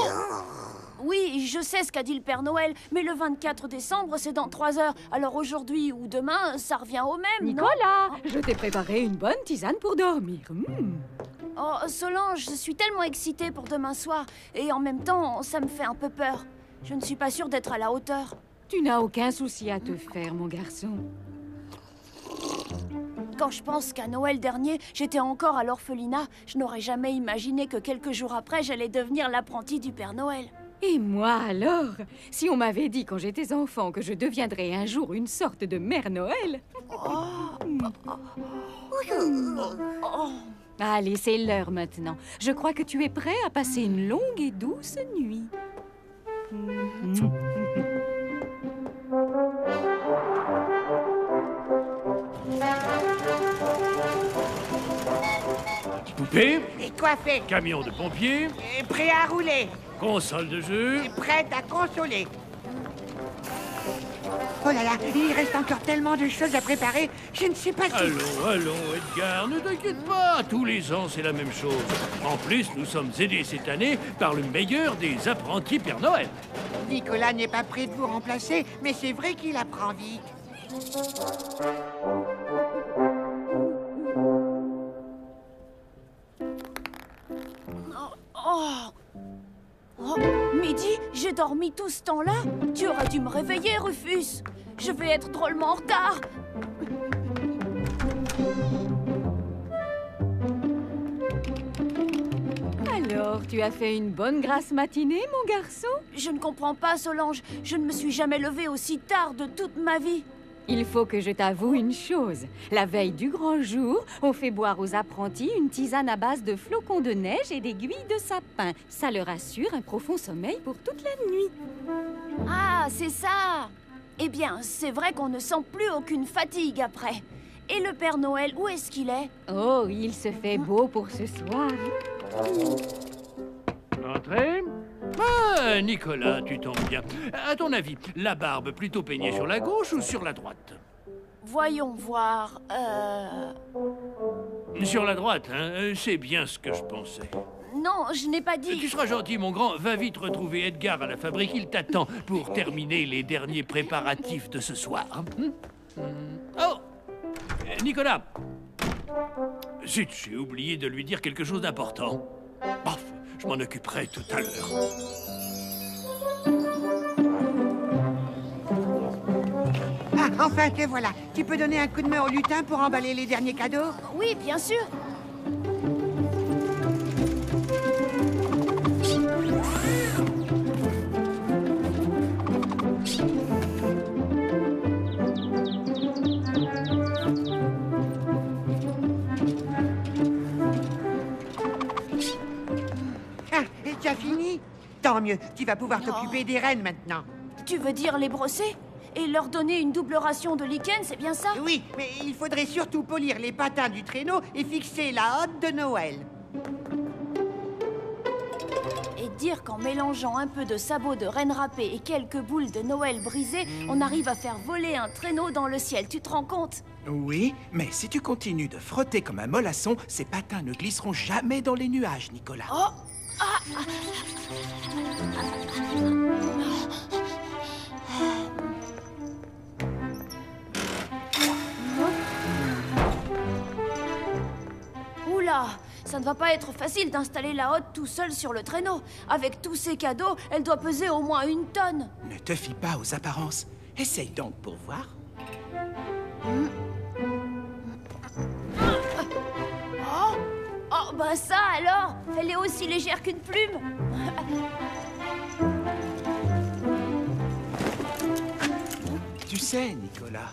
oui, je sais ce qu'a dit le Père Noël, mais le 24 décembre, c'est dans 3 heures. Alors aujourd'hui ou demain, ça revient au même, Nicolas, non? je t'ai préparé une bonne tisane pour dormir. Oh, Solange, je suis tellement excitée pour demain soir. Et en même temps, ça me fait un peu peur. Je ne suis pas sûre d'être à la hauteur. Tu n'as aucun souci à te faire, mon garçon. Quand je pense qu'à Noël dernier, j'étais encore à l'orphelinat, je n'aurais jamais imaginé que quelques jours après, j'allais devenir l'apprentie du Père Noël. Et moi alors? Si on m'avait dit quand j'étais enfant que je deviendrais un jour une sorte de Mère Noël... Allez, c'est l'heure maintenant. Je crois que tu es prêt à passer une longue et douce nuit. Poupée, Et coiffé, camion de pompiers, et prêt à rouler, console de jeu. et prête à consoler. Oh là là, il reste encore tellement de choses à préparer, je ne sais pas si... Allons, Edgar, ne t'inquiète pas, tous les ans c'est la même chose. En plus, nous sommes aidés cette année par le meilleur des apprentis Père Noël. Nicolas n'est pas prêt de vous remplacer, mais c'est vrai qu'il apprend vite. Oh, midi, j'ai dormi tout ce temps-là? Tu aurais dû me réveiller, Rufus. Je vais être drôlement en retard. Alors, tu as fait une bonne grasse matinée, mon garçon? Je ne comprends pas, Solange. Je ne me suis jamais levée aussi tard de toute ma vie. Il faut que je t'avoue une chose. La veille du grand jour, on fait boire aux apprentis une tisane à base de flocons de neige et d'aiguilles de sapin. Ça leur assure un profond sommeil pour toute la nuit. Ah, c'est ça. Eh bien, c'est vrai qu'on ne sent plus aucune fatigue après. Et le Père Noël, où est-ce qu'il est? Oh, il se fait beau pour ce soir. Entrez. Ah, Nicolas, tu tombes bien. À ton avis, la barbe plutôt peignée sur la gauche ou sur la droite? Voyons voir. Sur la droite, hein? C'est bien ce que je pensais. Non, je n'ai pas dit... Tu seras gentil, mon grand. Va vite retrouver Edgar à la fabrique. Il t'attend pour terminer les derniers préparatifs de ce soir. Oh! Nicolas! Zut, j'ai oublié de lui dire quelque chose d'important. Bof, je m'en occuperai tout à l'heure. Ah, enfin te voilà. Tu peux donner un coup de main au lutin pour emballer les derniers cadeaux? Oui, bien sûr. Ah, et tu as fini? Tant mieux, tu vas pouvoir t'occuper des rennes maintenant. Tu veux dire les brosser? et leur donner une double ration de lichen, c'est bien ça? Oui, mais il faudrait surtout polir les patins du traîneau et fixer la hotte de Noël. Et dire qu'en mélangeant un peu de sabots de reine râpée et quelques boules de Noël brisées, on arrive à faire voler un traîneau dans le ciel, tu te rends compte? Oui, mais si tu continues de frotter comme un mollasson, ces patins ne glisseront jamais dans les nuages, Nicolas. Oh! Oula! Ça ne va pas être facile d'installer la hotte tout seul sur le traîneau. Avec tous ces cadeaux, elle doit peser au moins 1 tonne. Ne te fie pas aux apparences. Essaye donc pour voir. Oh, bah ça alors! Elle est aussi légère qu'une plume. Tu sais, Nicolas,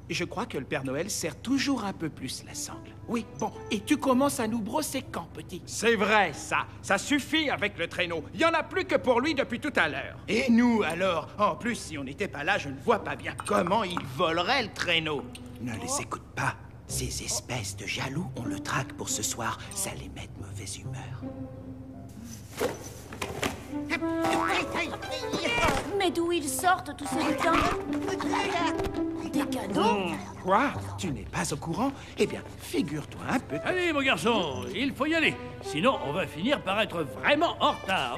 je crois que le Père Noël serre toujours un peu plus la sangle. Oui, bon, et tu commences à nous brosser quand, petit? C'est vrai, ça. Ça suffit avec le traîneau. Il n'y en a plus que pour lui depuis tout à l'heure. Et nous, alors? En plus, si on n'était pas là, je ne vois pas bien comment il volerait le traîneau. Ne les écoute pas. Ces espèces de jaloux, on le traque pour ce soir. Ça les met de mauvaise humeur. Mais d'où ils sortent tous ces lutins? Des cadeaux? Quoi? Tu n'es pas au courant? Eh bien, figure-toi un peu. Allez, mon garçon, il faut y aller. Sinon, on va finir par être vraiment en retard.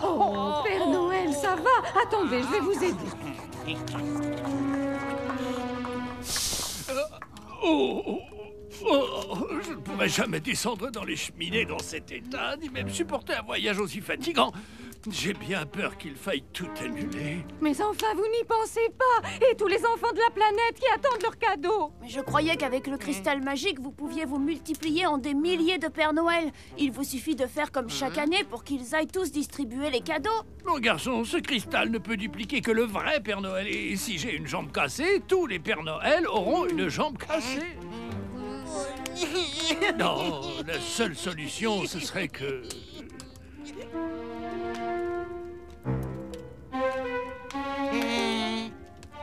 Oh, Père Noël, ça va? Attendez, je vais vous aider. Je ne pourrais jamais descendre dans les cheminées dans cet état, ni même supporter un voyage aussi fatigant. J'ai bien peur qu'il faille tout annuler. Mais enfin, vous n'y pensez pas. Et tous les enfants de la planète qui attendent leurs cadeaux. Mais je croyais qu'avec le cristal magique, vous pouviez vous multiplier en des milliers de Père Noël. Il vous suffit de faire comme chaque année pour qu'ils aillent tous distribuer les cadeaux. Mon garçon, ce cristal ne peut dupliquer que le vrai Père Noël. Et si j'ai une jambe cassée, tous les Pères Noël auront une jambe cassée. Non, la seule solution, ce serait que...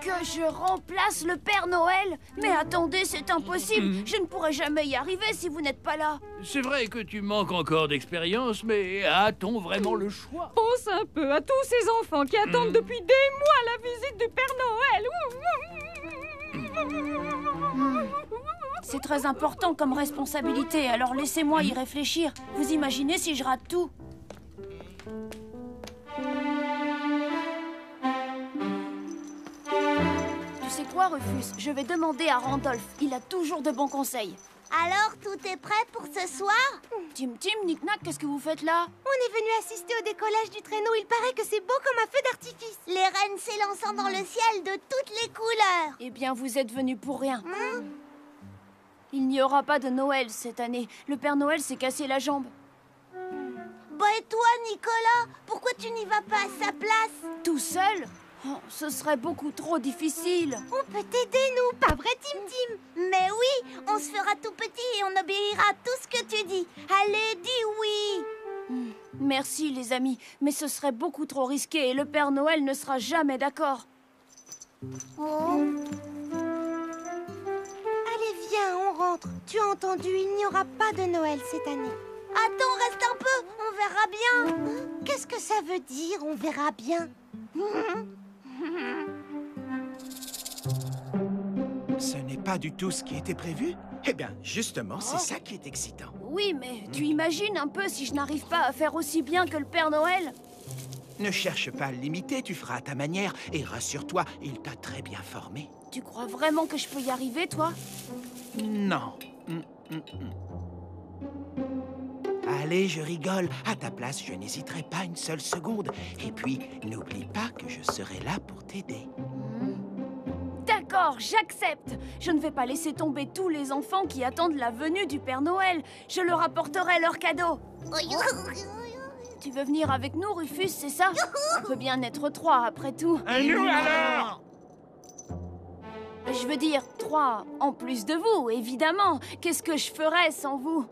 Que je remplace le Père Noël? Mais attendez, c'est impossible. Je ne pourrai jamais y arriver si vous n'êtes pas là. C'est vrai que tu manques encore d'expérience, mais a-t-on vraiment le choix? Pense un peu à tous ces enfants qui attendent depuis des mois la visite du Père Noël. C'est très important comme responsabilité, alors laissez-moi y réfléchir. Vous imaginez si je rate tout? Tu sais quoi, Rufus? Je vais demander à Randolph. Il a toujours de bons conseils. Alors, tout est prêt pour ce soir? Tim, Knick-Knack, qu'est-ce que vous faites là? On est venu assister au décollage du traîneau. Il paraît que c'est beau comme un feu d'artifice. Les rennes s'élançant dans le ciel de toutes les couleurs. Eh bien, vous êtes venus pour rien. Il n'y aura pas de Noël cette année. Le Père Noël s'est cassé la jambe. Bah et toi, Nicolas? Pourquoi tu n'y vas pas à sa place? Tout seul? Oh, ce serait beaucoup trop difficile. On peut t'aider, nous, pas vrai, Tim? Mais oui, on se fera tout petit et on obéira à tout ce que tu dis. Allez, dis oui. Merci, les amis, mais ce serait beaucoup trop risqué et le Père Noël ne sera jamais d'accord. Oh. Allez, viens, on rentre. Tu as entendu, il n'y aura pas de Noël cette année. Attends, reste un peu, on verra bien. Qu'est-ce que ça veut dire, on verra bien? Ce n'est pas du tout ce qui était prévu? Eh bien, justement, c'est ça qui est excitant. Oui, mais tu imagines un peu si je n'arrive pas à faire aussi bien que le Père Noël? Ne cherche pas à l'imiter, tu feras à ta manière. Et rassure-toi, il t'a très bien formé. Tu crois vraiment que je peux y arriver, toi? Non. Allez, je rigole. À ta place, je n'hésiterai pas une seule seconde. Et puis, n'oublie pas que je serai là pour t'aider. D'accord, j'accepte. Je ne vais pas laisser tomber tous les enfants qui attendent la venue du Père Noël. Je leur apporterai leurs cadeaux. Tu veux venir avec nous, Rufus, c'est ça? On peut bien être 3, après tout. Et nous alors? Je veux dire, 3 en plus de vous, évidemment. Qu'est-ce que je ferais sans vous?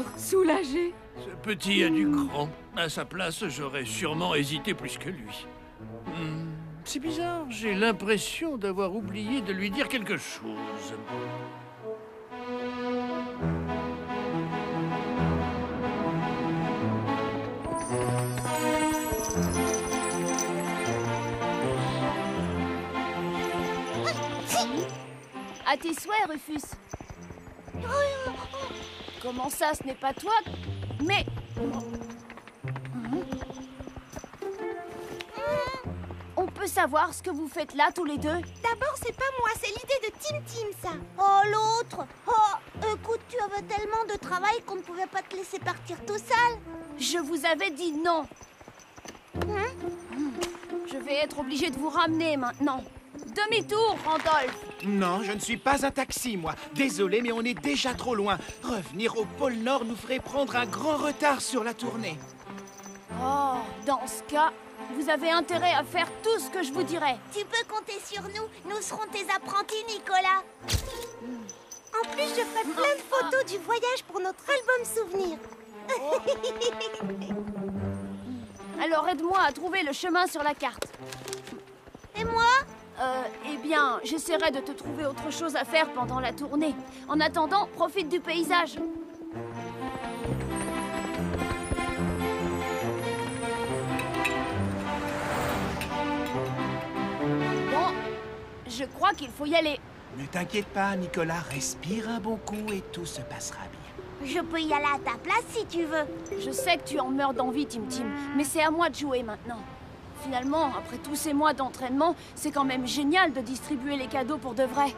alors, soulagé? Ce petit a du cran. À sa place, j'aurais sûrement hésité plus que lui. C'est bizarre, j'ai l'impression d'avoir oublié de lui dire quelque chose. À tes souhaits, Rufus. Comment ça, ce n'est pas toi? Mais... On peut savoir ce que vous faites là, tous les deux? D'abord, c'est pas moi, c'est l'idée de Tim Tim, ça. Oh, l'autre. Oh, écoute, tu avais tellement de travail qu'on ne pouvait pas te laisser partir tout seul. Je vous avais dit non. Je vais être obligée de vous ramener maintenant. Demi-tour, Randolph. Non, je ne suis pas un taxi, moi. Désolé, mais on est déjà trop loin. Revenir au pôle Nord nous ferait prendre un grand retard sur la tournée. Oh, dans ce cas, vous avez intérêt à faire tout ce que je vous dirai. Tu peux compter sur nous. Nous serons tes apprentis, Nicolas. En plus, je ferai plein de photos du voyage pour notre album souvenir. Alors aide-moi à trouver le chemin sur la carte. Et moi? Eh bien, j'essaierai de te trouver autre chose à faire pendant la tournée. En attendant, profite du paysage. Bon, je crois qu'il faut y aller. Ne t'inquiète pas, Nicolas. Respire un bon coup et tout se passera bien. Je peux y aller à ta place si tu veux. Je sais que tu en meurs d'envie, Tim Tim, mais c'est à moi de jouer maintenant. Finalement, après tous ces mois d'entraînement, c'est quand même génial de distribuer les cadeaux pour de vrai.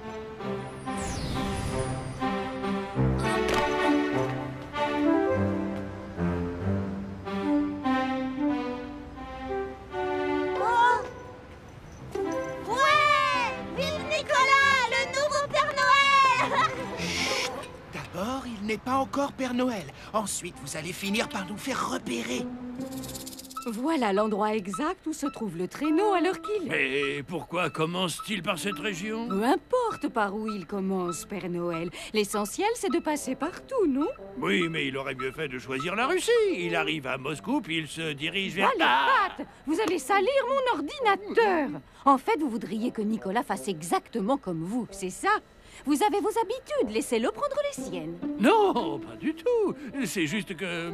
Oh! Ouais! Vive Nicolas, le nouveau Père Noël! D'abord, il n'est pas encore Père Noël. Ensuite, vous allez finir par nous faire repérer. Voilà l'endroit exact où se trouve le traîneau à l'heure qu'il est. Et pourquoi commence-t-il par cette région? Peu importe par où il commence, Père Noël. L'essentiel, c'est de passer partout, non? Oui, mais il aurait mieux fait de choisir la Russie. Il arrive à Moscou, puis il se dirige vers... Allez, Pat! Vous allez salir mon ordinateur! En fait, vous voudriez que Nicolas fasse exactement comme vous, c'est ça? Vous avez vos habitudes, laissez-le prendre les siennes. Non, pas du tout. C'est juste que...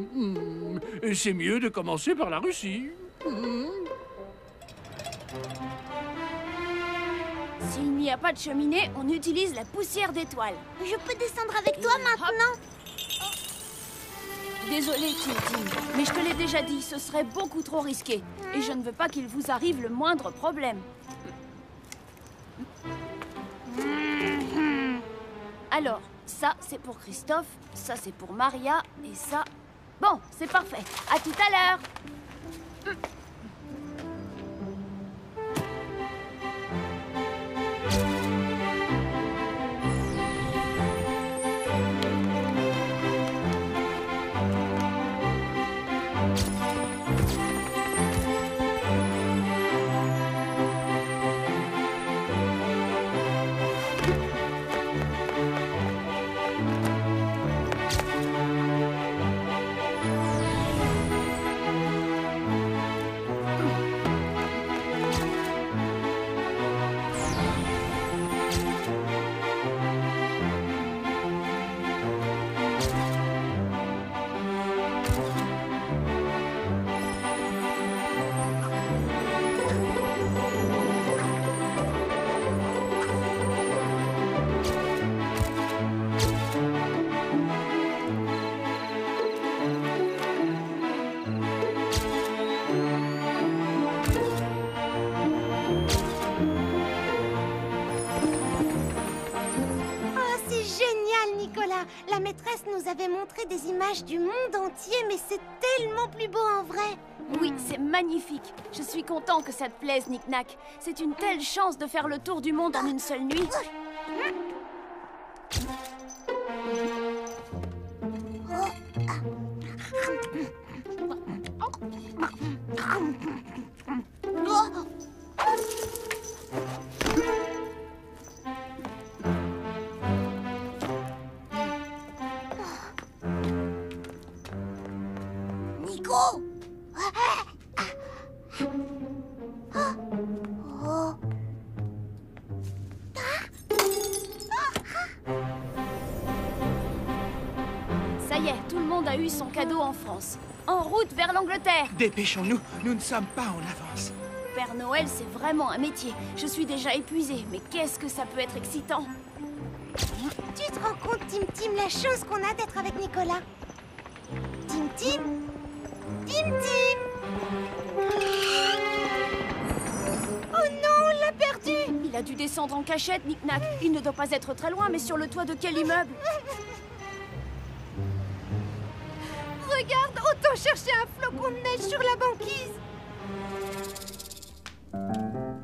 c'est mieux de commencer par la Russie. S'il n'y a pas de cheminée, on utilise la poussière d'étoile. Je peux descendre avec toi maintenant? Désolée, Tim Tim, mais je te l'ai déjà dit, ce serait beaucoup trop risqué. Et je ne veux pas qu'il vous arrive le moindre problème. Alors, ça, c'est pour Christophe, ça, c'est pour Maria, et ça... Bon, c'est parfait. À tout à l'heure. La maîtresse nous avait montré des images du monde entier, mais c'est tellement plus beau en vrai. Oui, c'est magnifique. Je suis content que ça te plaise, Nick-Nack. C'est une telle chance de faire le tour du monde en une seule nuit. Nico. Oh. Ça y est, tout le monde a eu son cadeau en France. En route vers l'Angleterre. Dépêchons-nous, nous ne sommes pas en avance. Père Noël, c'est vraiment un métier. Je suis déjà épuisée, mais qu'est-ce que ça peut être excitant. Tu te rends compte, Tim Tim, la chance qu'on a d'être avec Nicolas? Tim Tim? Tim Tim? Oh non, on l'a perdu! Il a dû descendre en cachette, Knick-Knack. Il ne doit pas être très loin, mais sur le toit de quel immeuble? Regarde, autant chercher un flocon de neige sur la banquise.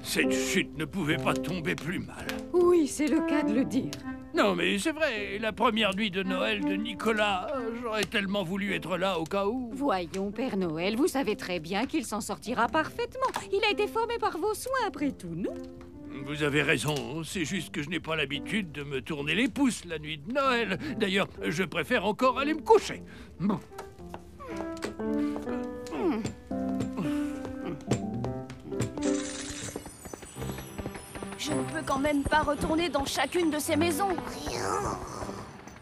Cette chute ne pouvait pas tomber plus mal. Oui, c'est le cas de le dire. Non, mais c'est vrai, la première nuit de Noël de Nicolas, j'aurais tellement voulu être là au cas où. Voyons, Père Noël, vous savez très bien qu'il s'en sortira parfaitement. Il a été formé par vos soins, après tout, non? Vous avez raison, c'est juste que je n'ai pas l'habitude de me tourner les pouces la nuit de Noël. D'ailleurs, je préfère encore aller me coucher. Bon. Je ne peux quand même pas retourner dans chacune de ces maisons.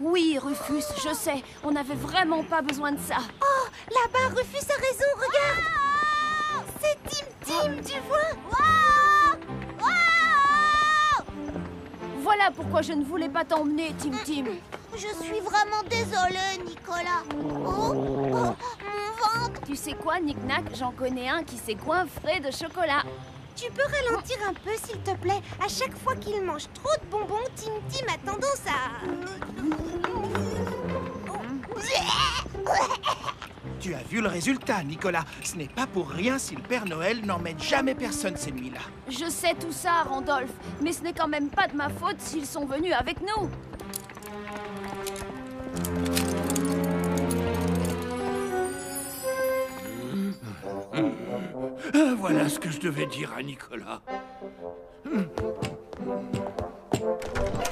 Oui, Rufus, je sais, on n'avait vraiment pas besoin de ça. Oh, là-bas, Rufus a raison, regarde. C'est Tim Tim, tu vois? Voilà pourquoi je ne voulais pas t'emmener, Tim Tim. Je suis vraiment désolée, Nicolas. Oh, mon ventre. Tu sais quoi, Knick-Knack? J'en connais un qui sait coinfrer de chocolat. Tu peux ralentir un peu, s'il te plaît? À chaque fois qu'il mange trop de bonbons, Tim Tim a tendance à... Tu as vu le résultat, Nicolas. Ce n'est pas pour rien si le Père Noël n'emmène jamais personne ces nuits-là. Je sais tout ça, Randolph, mais ce n'est quand même pas de ma faute s'ils sont venus avec nous. Voilà ce que je devais dire à Nicolas.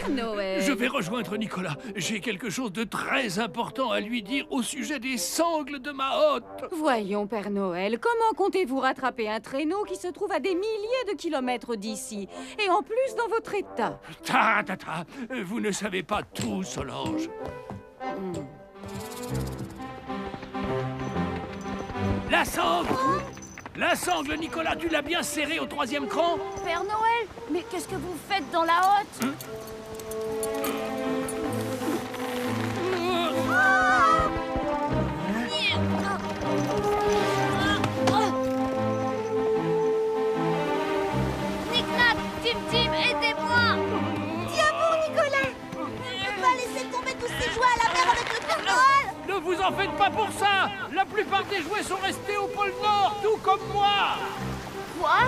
Noël. Je vais rejoindre Nicolas. J'ai quelque chose de très important à lui dire au sujet des sangles de ma hotte. Voyons, Père Noël, comment comptez-vous rattraper un traîneau qui se trouve à des milliers de kilomètres d'ici? Et en plus dans votre état. Vous ne savez pas tout, Solange. La sangle! La sangle, Nicolas, tu l'as bien serrée au 3e cran? Père Noël, mais qu'est-ce que vous faites dans la hotte? Knick-Knack, Tim Tim, aidez-moi. Tiens bon, Nicolas. Ne pas laisser tomber tous ces jouets à la mer avec le Père Noël. Ne vous en faites pas pour ça! La plupart des jouets sont restés au pôle Nord, tout comme moi! Quoi?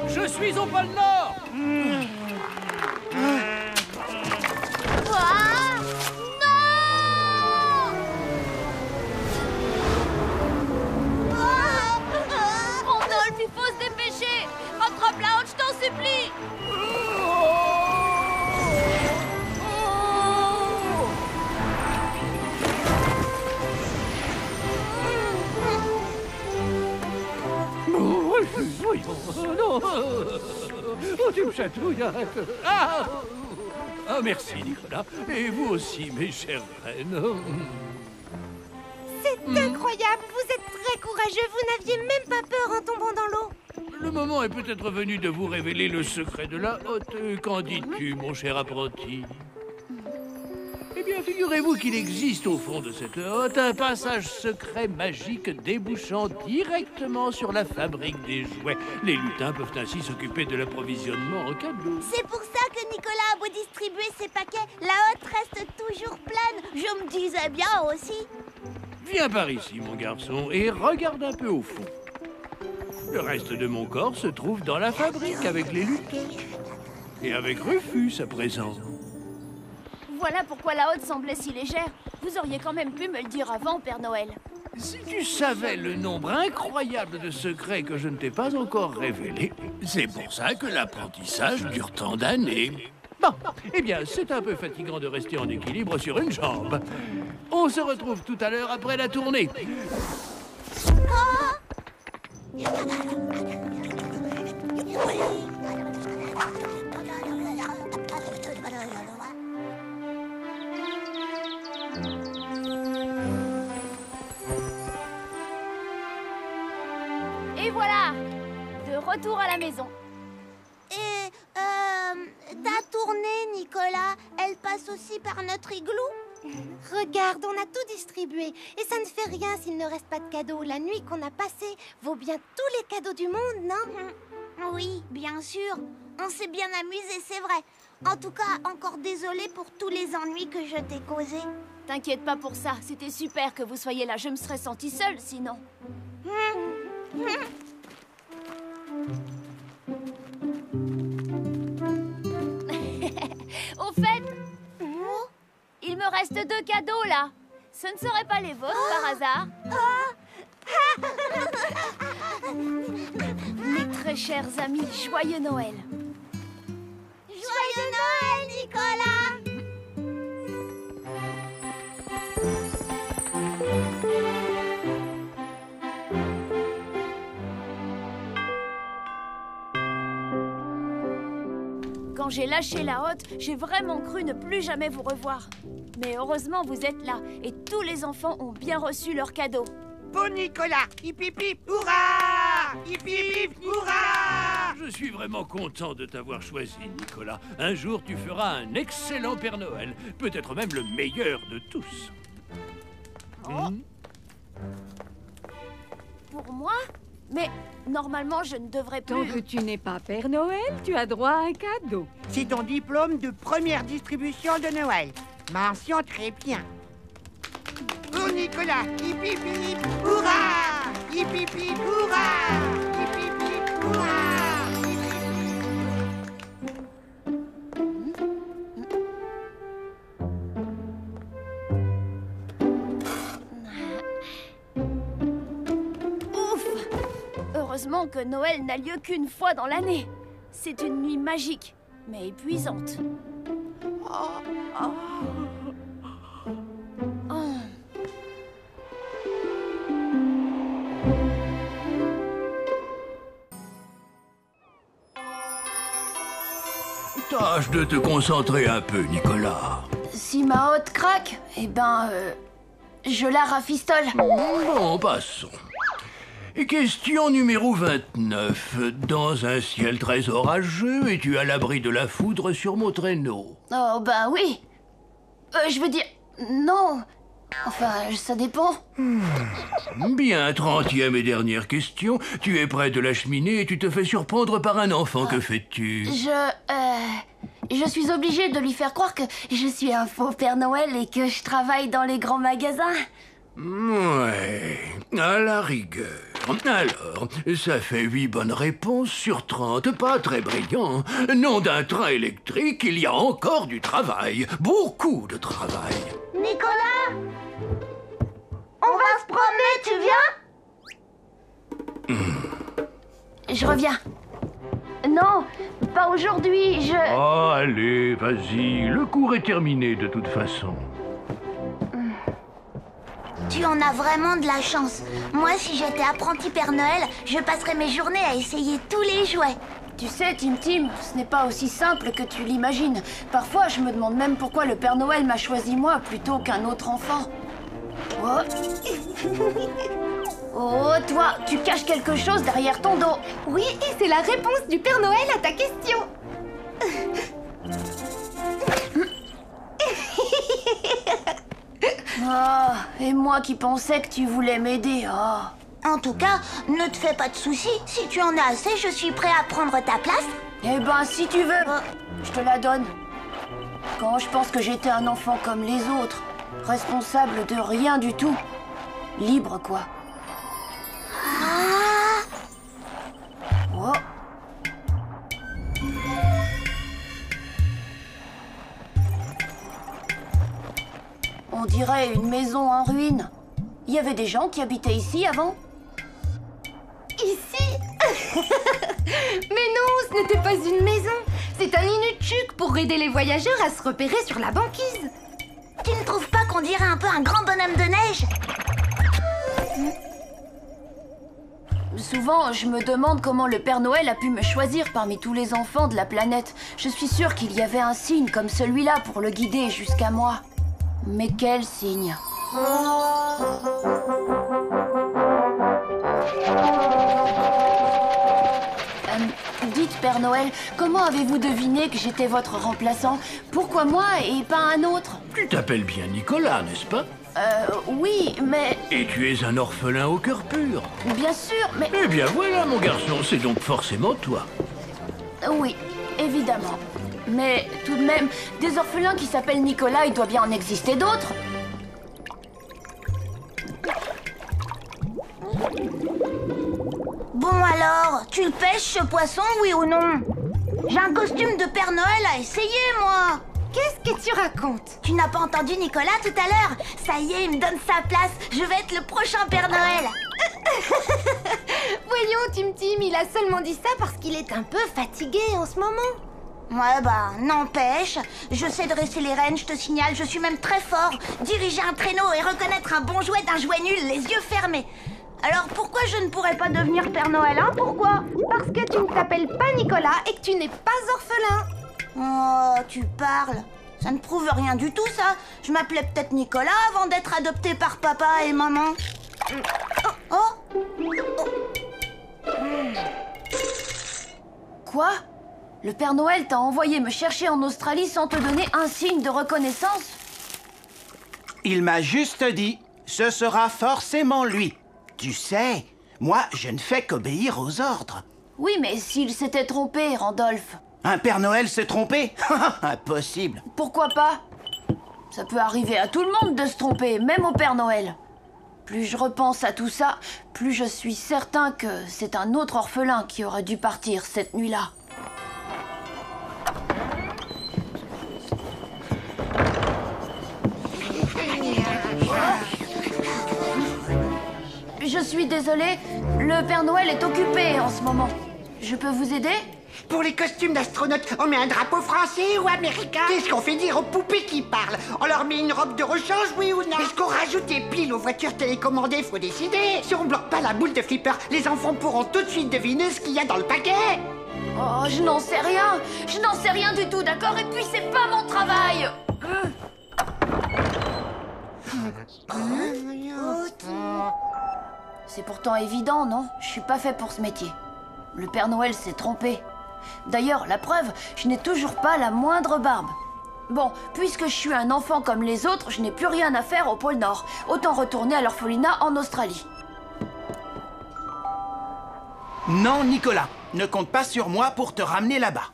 Je suis au pôle Nord! Quoi? Non! Randolph, il faut se dépêcher! Rattrape la hotte, je t'en supplie! Non! Oh, tu me chatouilles! Ah! Ah, merci, Nicolas. Et vous aussi, mes chères reines. C'est incroyable, vous êtes très courageux, vous n'aviez même pas peur en tombant dans l'eau. Le moment est peut-être venu de vous révéler le secret de la hotte. Qu'en dis-tu, mon cher apprenti? Eh bien, figurez-vous qu'il existe au fond de cette hotte un passage secret magique débouchant directement sur la fabrique des jouets. Les lutins peuvent ainsi s'occuper de l'approvisionnement en cadeaux. C'est pour ça que Nicolas a beau distribuer ses paquets, la hotte reste toujours pleine. Je me disais bien aussi. Viens par ici, mon garçon, et regarde un peu au fond. Le reste de mon corps se trouve dans la fabrique avec les lutins. Et avec Rufus à présent. Voilà pourquoi la hotte semblait si légère. Vous auriez quand même pu me le dire avant, Père Noël. Si tu savais le nombre incroyable de secrets que je ne t'ai pas encore révélés, c'est pour ça que l'apprentissage dure tant d'années. Bon, eh bien, c'est un peu fatigant de rester en équilibre sur une jambe. On se retrouve tout à l'heure après la tournée. Et voilà, de retour à la maison. Et, ta tournée, Nicolas, elle passe aussi par notre igloo? Regarde, on a tout distribué. Et ça ne fait rien s'il ne reste pas de cadeaux. La nuit qu'on a passée vaut bien tous les cadeaux du monde, non? Oui, bien sûr. On s'est bien amusé, c'est vrai. En tout cas, encore désolée pour tous les ennuis que je t'ai causés. T'inquiète pas pour ça, c'était super que vous soyez là. Je me serais sentie seule sinon. Au fait, il me reste 2 cadeaux là. Ce ne seraient pas les vôtres par hasard? Mes très chers amis, joyeux Noël. Joyeux Noël, Nicolas! Quand j'ai lâché la hotte, j'ai vraiment cru ne plus jamais vous revoir. Mais heureusement, vous êtes là et tous les enfants ont bien reçu leurs cadeaux. Pour Nicolas, hip hip hip, hurrah! Hip hip hip, hurrah! Je suis vraiment content de t'avoir choisi, Nicolas. Un jour, tu feras un excellent Père Noël. Peut-être même le meilleur de tous. Pour moi? Mais normalement, je ne devrais plus... Tant que tu n'es pas Père Noël, tu as droit à un cadeau. C'est ton diplôme de première distribution de Noël. Mention très bien. Pour Nicolas, hip hip hip, hurrah! Hip hip hip, hurrah! Hip hip hip, hurrah! Ouf! Heureusement que Noël n'a lieu qu'une fois dans l'année. C'est une nuit magique, mais épuisante. Oh. Tâche de te concentrer un peu, Nicolas. Si ma hotte craque, eh ben, je la rafistole. Bon, passons. Question numéro 29. Dans un ciel très orageux, es-tu à l'abri de la foudre sur mon traîneau? Oh, ben oui. Je veux dire, non. Enfin, ça dépend. Bien, 30e et dernière question. Tu es près de la cheminée et tu te fais surprendre par un enfant. Que fais-tu? Je suis obligée de lui faire croire que je suis un faux Père Noël et que je travaille dans les grands magasins. Ouais, à la rigueur. Alors, ça fait 8 bonnes réponses sur 30, pas très brillant. Nom d'un train électrique, il y a encore du travail. Beaucoup de travail. Nicolas, on va se promener, tu viens? Je reviens. Non, pas aujourd'hui, Oh, allez, vas-y. Le cours est terminé de toute façon. Tu en as vraiment de la chance. Moi, si j'étais apprenti Père Noël, je passerais mes journées à essayer tous les jouets. Tu sais, Tim Tim, ce n'est pas aussi simple que tu l'imagines. Parfois, je me demande même pourquoi le Père Noël m'a choisi moi plutôt qu'un autre enfant. Oh. Oh, toi, tu caches quelque chose derrière ton dos. Oui, et c'est la réponse du Père Noël à ta question. Oh, et moi qui pensais que tu voulais m'aider. Oh. En tout cas, ne te fais pas de soucis. Si tu en as assez, je suis prêt à prendre ta place. Eh ben, si tu veux, je te la donne. Quand je pense que j'étais un enfant comme les autres, responsable de rien du tout. Libre, quoi. Oh. On dirait une maison en ruine. Il y avait des gens qui habitaient ici avant? Ici? Mais non, ce n'était pas une maison. C'est un inutuk pour aider les voyageurs à se repérer sur la banquise. Tu ne trouves pas qu'on dirait un peu un grand bonhomme de neige? Souvent, je me demande comment le Père Noël a pu me choisir parmi tous les enfants de la planète. Je suis sûre qu'il y avait un signe comme celui-là pour le guider jusqu'à moi. Mais quel signe? Dites, Père Noël, comment avez-vous deviné que j'étais votre remplaçant? Pourquoi moi et pas un autre? Tu t'appelles bien Nicolas, n'est-ce pas? Oui, mais... Et tu es un orphelin au cœur pur. Bien sûr, mais... Eh bien voilà, mon garçon, c'est donc forcément toi. Oui, évidemment. Mais tout de même, des orphelins qui s'appellent Nicolas, il doit bien en exister d'autres. Bon alors, tu le pêches ce poisson, oui ou non? J'ai un costume de Père Noël à essayer, moi. Qu'est-ce que tu racontes? Tu n'as pas entendu Nicolas tout à l'heure? Ça y est, il me donne sa place. Je vais être le prochain Père Noël. Voyons, Tim Tim, il a seulement dit ça parce qu'il est un peu fatigué en ce moment. Ouais, bah, n'empêche. Je sais dresser les rennes, je te signale, je suis même très fort. Diriger un traîneau et reconnaître un bon jouet d'un jouet nul, les yeux fermés. Alors pourquoi je ne pourrais pas devenir Père Noël, hein? Pourquoi? Parce que tu ne t'appelles pas Nicolas et que tu n'es pas orphelin. Oh, tu parles. Ça ne prouve rien du tout, ça. Je m'appelais peut-être Nicolas avant d'être adopté par papa et maman. Oh. Quoi? Le Père Noël t'a envoyé me chercher en Australie sans te donner un signe de reconnaissance? Il m'a juste dit, ce sera forcément lui. Tu sais, moi, je ne fais qu'obéir aux ordres. Oui, mais s'il s'était trompé, Randolph. Un Père Noël s'est trompé? Impossible. Pourquoi pas? Ça peut arriver à tout le monde de se tromper, même au Père Noël. Plus je repense à tout ça, plus je suis certain que c'est un autre orphelin qui aurait dû partir cette nuit-là. Je suis désolée, le Père Noël est occupé en ce moment. Je peux vous aider? Pour les costumes d'astronautes, on met un drapeau français ou américain? Qu'est-ce qu'on fait dire aux poupées qui parlent? On leur met une robe de rechange, oui ou non? Est-ce qu'on rajoute des piles aux voitures télécommandées? Faut décider. Si on bloque pas la boule de flipper, les enfants pourront tout de suite deviner ce qu'il y a dans le paquet. Oh, je n'en sais rien. Je n'en sais rien du tout, d'accord? Et puis c'est pas mon travail. C'est pourtant évident, non? Je suis pas fait pour ce métier. Le Père Noël s'est trompé. D'ailleurs, la preuve, je n'ai toujours pas la moindre barbe. Bon, puisque je suis un enfant comme les autres, je n'ai plus rien à faire au pôle Nord. Autant retourner à l'orphelinat en Australie. Non, Nicolas, ne compte pas sur moi pour te ramener là-bas.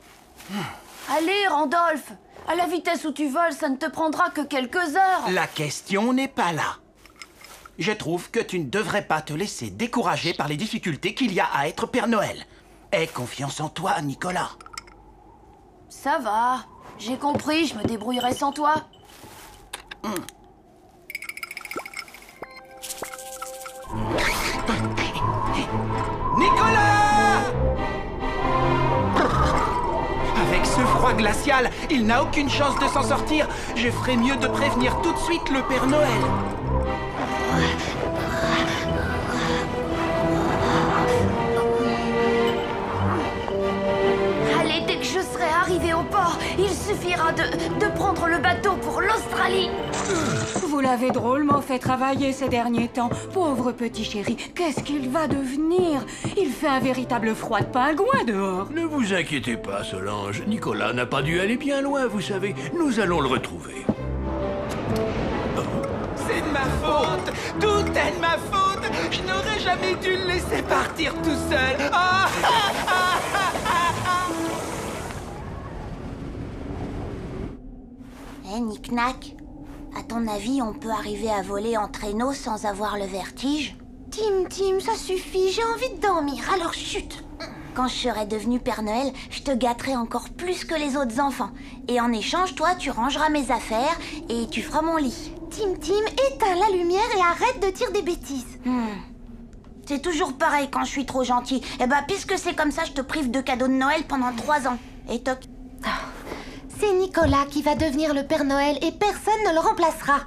Allez, Randolph. À la vitesse où tu voles, ça ne te prendra que quelques heures. La question n'est pas là. Je trouve que tu ne devrais pas te laisser décourager par les difficultés qu'il y a à être Père Noël. Aie confiance en toi, Nicolas. Ça va. J'ai compris, je me débrouillerai sans toi. Nicolas! Avec ce froid glacial, il n'a aucune chance de s'en sortir. Je ferais mieux de prévenir tout de suite le Père Noël. Allez, dès que je serai arrivé au port, il suffira de prendre le bateau pour l'Australie. Vous l'avez drôlement fait travailler ces derniers temps. Pauvre petit chéri, qu'est-ce qu'il va devenir? Il fait un véritable froid de pingouin dehors. Ne vous inquiétez pas, Solange. Nicolas n'a pas dû aller bien loin, vous savez. Nous allons le retrouver. C'est de ma faute. Tout est de ma faute. Je n'aurais jamais dû le laisser partir tout seul. Ah, ah, ah, ah, ah. Eh, Nick-Nack, à ton avis, on peut arriver à voler en traîneau sans avoir le vertige? Tim, ça suffit, j'ai envie de dormir, alors chut. Quand je serai devenu Père Noël, je te gâterai encore plus que les autres enfants. Et en échange, toi, tu rangeras mes affaires et tu feras mon lit. Tim, éteins la lumière et arrête de dire des bêtises. C'est toujours pareil quand je suis trop gentil. Eh ben, puisque c'est comme ça, je te prive de cadeaux de Noël pendant 3 ans. Et toc. C'est Nicolas qui va devenir le Père Noël et personne ne le remplacera.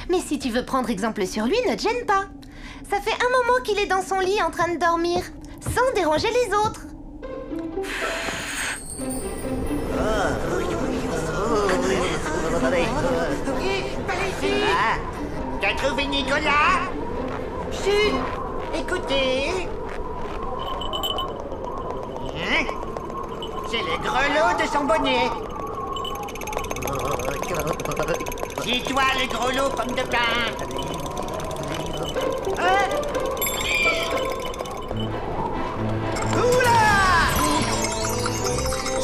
Mais si tu veux prendre exemple sur lui, ne te gêne pas. Ça fait un moment qu'il est dans son lit en train de dormir, sans déranger les autres. Ah, t'as trouvé Nicolas? Chut! Écoutez! Hein? C'est le grelot de son bonnet. Dis-toi le grelot pomme de pain. Hein?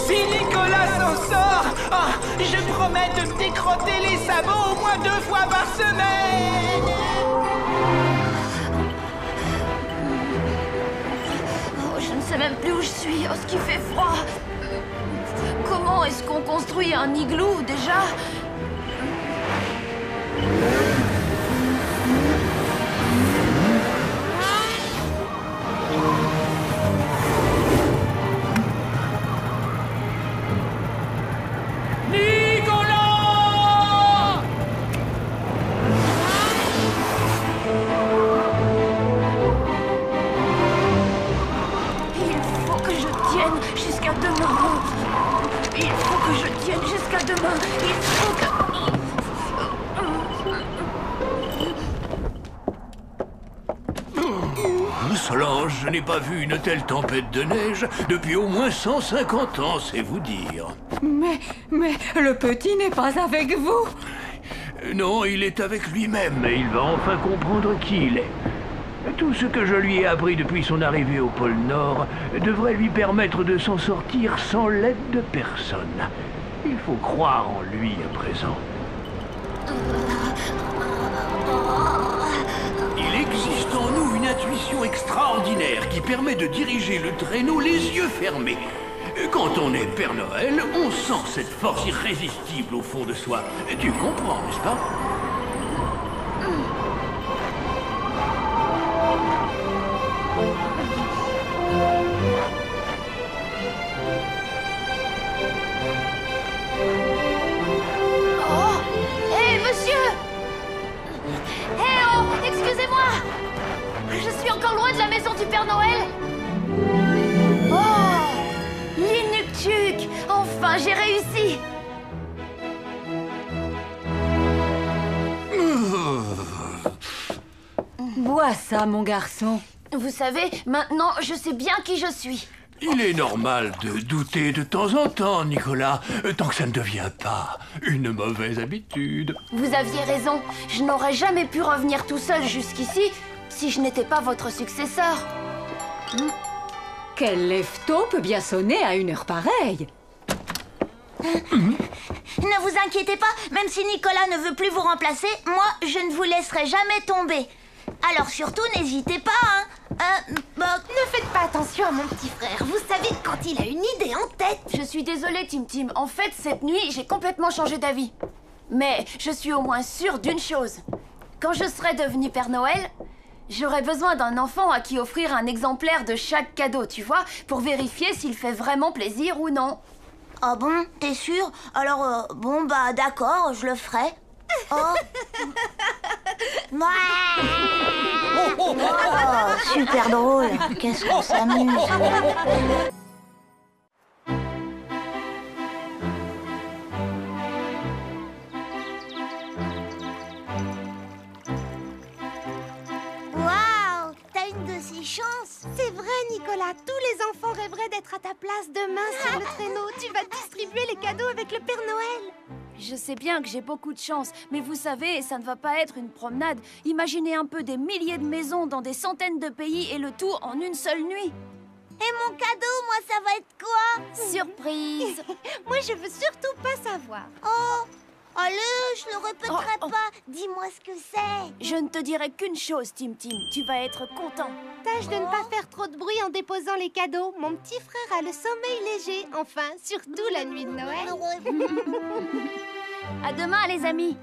Si Nicolas s'en sort, je promets de me décrotter les sabots au moins 2 fois par semaine. Oh, je ne sais même plus où je suis. Oh, ce qui fait froid. Comment est-ce qu'on construit un igloo déjà? Solange, je n'ai pas vu une telle tempête de neige depuis au moins 150 ans, c'est vous dire. Mais le petit n'est pas avec vous. Non, il est avec lui-même et il va enfin comprendre qui il est. Tout ce que je lui ai appris depuis son arrivée au pôle Nord devrait lui permettre de s'en sortir sans l'aide de personne. Il faut croire en lui à présent. Il existe en nous une intuition extraordinaire qui permet de diriger le traîneau les yeux fermés. Quand on est Père Noël, on sent cette force irrésistible au fond de soi. Tu comprends, n'est-ce pas? Oh! Hé, monsieur! Hé, oh! Excusez-moi! Je suis encore loin de la maison du Père Noël! Oh! L'inuktug! Enfin, j'ai réussi! Bois ça, mon garçon. Vous savez, maintenant, je sais bien qui je suis. Il est normal de douter de temps en temps, Nicolas, tant que ça ne devient pas une mauvaise habitude. Vous aviez raison. Je n'aurais jamais pu revenir tout seul jusqu'ici si je n'étais pas votre successeur. Quel lève-tôt peut bien sonner à une heure pareille? Ne vous inquiétez pas, même si Nicolas ne veut plus vous remplacer, moi, je ne vous laisserai jamais tomber. Alors surtout, n'hésitez pas, hein. Ne faites pas attention à mon petit frère. Vous savez, quand il a une idée en tête... Je suis désolée, Tim Tim. En fait, cette nuit, j'ai complètement changé d'avis. Mais je suis au moins sûre d'une chose. Quand je serai devenue Père Noël, j'aurai besoin d'un enfant à qui offrir un exemplaire de chaque cadeau, tu vois, pour vérifier s'il fait vraiment plaisir ou non. Ah bon? T'es sûre? Alors, bon, bah d'accord, je le ferai. Oh. Oh, super drôle. Qu'est-ce qu'on s'amuse. Waouh! T'as une de ces chances. C'est vrai, Nicolas. Tous les enfants rêveraient d'être à ta place demain sur le traîneau. Tu vas distribuer les cadeaux avec le Père Noël. Je sais bien que j'ai beaucoup de chance, mais vous savez, ça ne va pas être une promenade. Imaginez un peu des milliers de maisons dans des centaines de pays et le tout en une seule nuit. Et mon cadeau, moi, ça va être quoi? Surprise. Moi, je veux surtout pas savoir. Oh, allez, je le répéterai pas. Dis-moi ce que c'est. Je ne te dirai qu'une chose, Tim Tim. Tu vas être content. Tâche de ne pas faire trop de bruit en déposant les cadeaux. Mon petit frère a le sommeil léger. Enfin, surtout la nuit de Noël. À demain, les amis.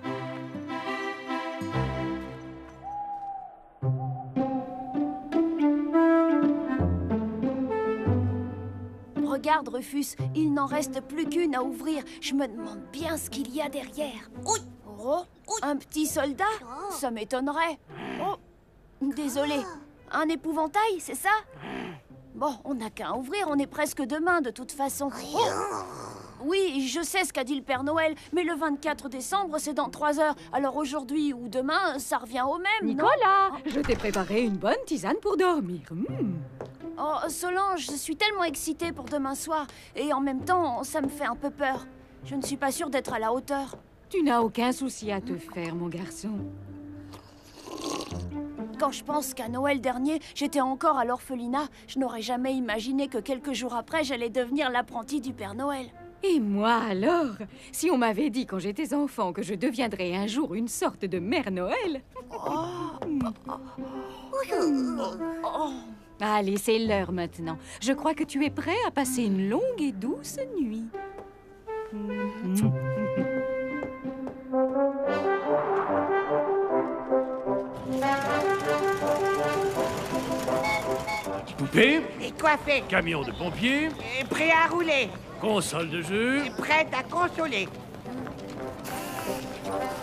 Regarde, Rufus, il n'en reste plus qu'une à ouvrir. Je me demande bien ce qu'il y a derrière. Oh, un petit soldat? Ça m'étonnerait. Oh, Désolé. Un épouvantail, c'est ça? Bon, on n'a qu'à ouvrir, on est presque demain de toute façon. Oh oui, je sais ce qu'a dit le Père Noël, mais le 24 décembre, c'est dans 3 heures. Alors aujourd'hui ou demain, ça revient au même, Nicolas, non? je t'ai préparé une bonne tisane pour dormir. Oh, Solange, je suis tellement excitée pour demain soir. Et en même temps, ça me fait un peu peur. Je ne suis pas sûre d'être à la hauteur. Tu n'as aucun souci à te faire, mon garçon. Quand je pense qu'à Noël dernier, j'étais encore à l'orphelinat, je n'aurais jamais imaginé que quelques jours après, j'allais devenir l'apprentie du Père Noël. Et moi alors? Si on m'avait dit quand j'étais enfant que je deviendrais un jour une sorte de Mère Noël... Allez, c'est l'heure maintenant. Je crois que tu es prêt à passer une longue et douce nuit. Poupée, Et coiffé, camion de pompiers, et prêt à rouler, console de jeu. et prête à consoler.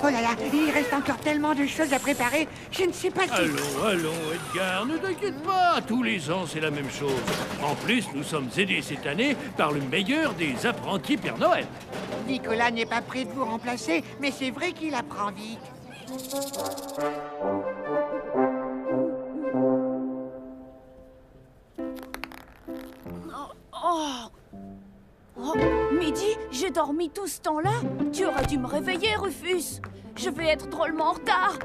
Oh là là, il reste encore tellement de choses à préparer, je ne sais pas si... Allons, Edgar, ne t'inquiète pas, tous les ans c'est la même chose. En plus, nous sommes aidés cette année par le meilleur des apprentis Père Noël. Nicolas n'est pas prêt de vous remplacer, mais c'est vrai qu'il apprend vite. Oh, Midi, j'ai dormi tout ce temps-là? Tu aurais dû me réveiller, Rufus. Je vais être drôlement en retard.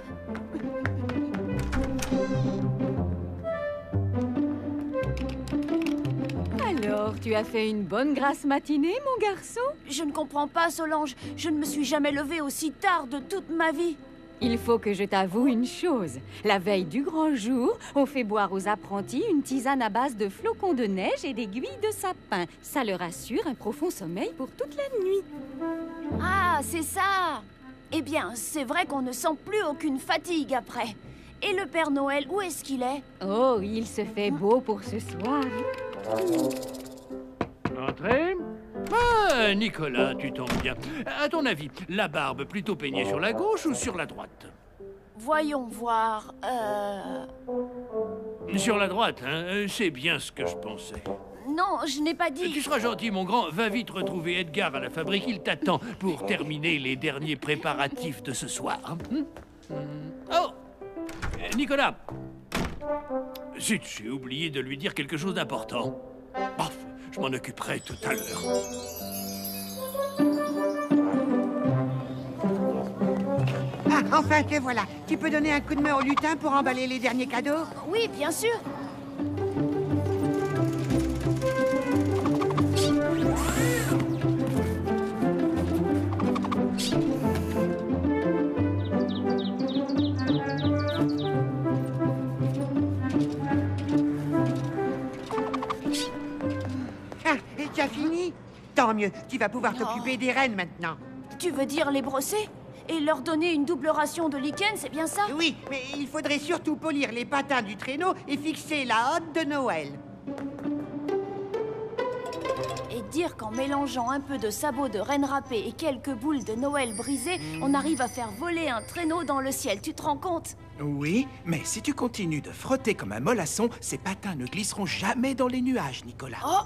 Alors, tu as fait une bonne grasse matinée, mon garçon? Je ne comprends pas, Solange. Je ne me suis jamais levée aussi tard de toute ma vie. Il faut que je t'avoue une chose. La veille du grand jour, on fait boire aux apprentis une tisane à base de flocons de neige et d'aiguilles de sapin. Ça leur assure un profond sommeil pour toute la nuit. Ah, c'est ça. Eh bien, c'est vrai qu'on ne sent plus aucune fatigue après. Et le Père Noël, où est-ce qu'il est? Oh, il se fait beau pour ce soir. Entrez. Ah, Nicolas, tu tombes bien. À ton avis, la barbe plutôt peignée sur la gauche ou sur la droite? Voyons voir. Sur la droite, hein? C'est bien ce que je pensais. Non, je n'ai pas dit... Tu seras gentil, mon grand. Va vite retrouver Edgar à la fabrique. Il t'attend pour terminer les derniers préparatifs de ce soir. Oh! Nicolas! Zut, j'ai oublié de lui dire quelque chose d'important. Bof, je m'en occuperai tout à l'heure. Ah, enfin te voilà. Tu peux donner un coup de main au lutin pour emballer les derniers cadeaux? Oui, bien sûr. Ah, et tu as fini? Tant mieux, tu vas pouvoir t'occuper des rennes maintenant. Tu veux dire les brosser? Et leur donner une double ration de lichen, c'est bien ça? Oui, mais il faudrait surtout polir les patins du traîneau et fixer la hotte de Noël. Et dire qu'en mélangeant un peu de sabots de reine râpée et quelques boules de Noël brisées, on arrive à faire voler un traîneau dans le ciel, tu te rends compte? Oui, mais si tu continues de frotter comme un mollasson, ces patins ne glisseront jamais dans les nuages, Nicolas. Oh!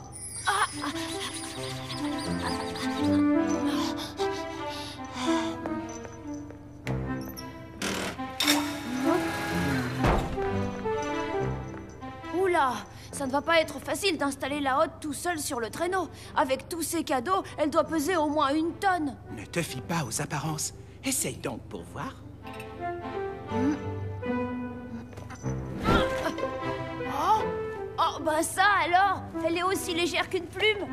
Oula! Ça ne va pas être facile d'installer la hotte tout seul sur le traîneau. Avec tous ces cadeaux, elle doit peser au moins 1 tonne. Ne te fie pas aux apparences. Essaye donc pour voir. Oh, bah ça alors! Elle est aussi légère qu'une plume.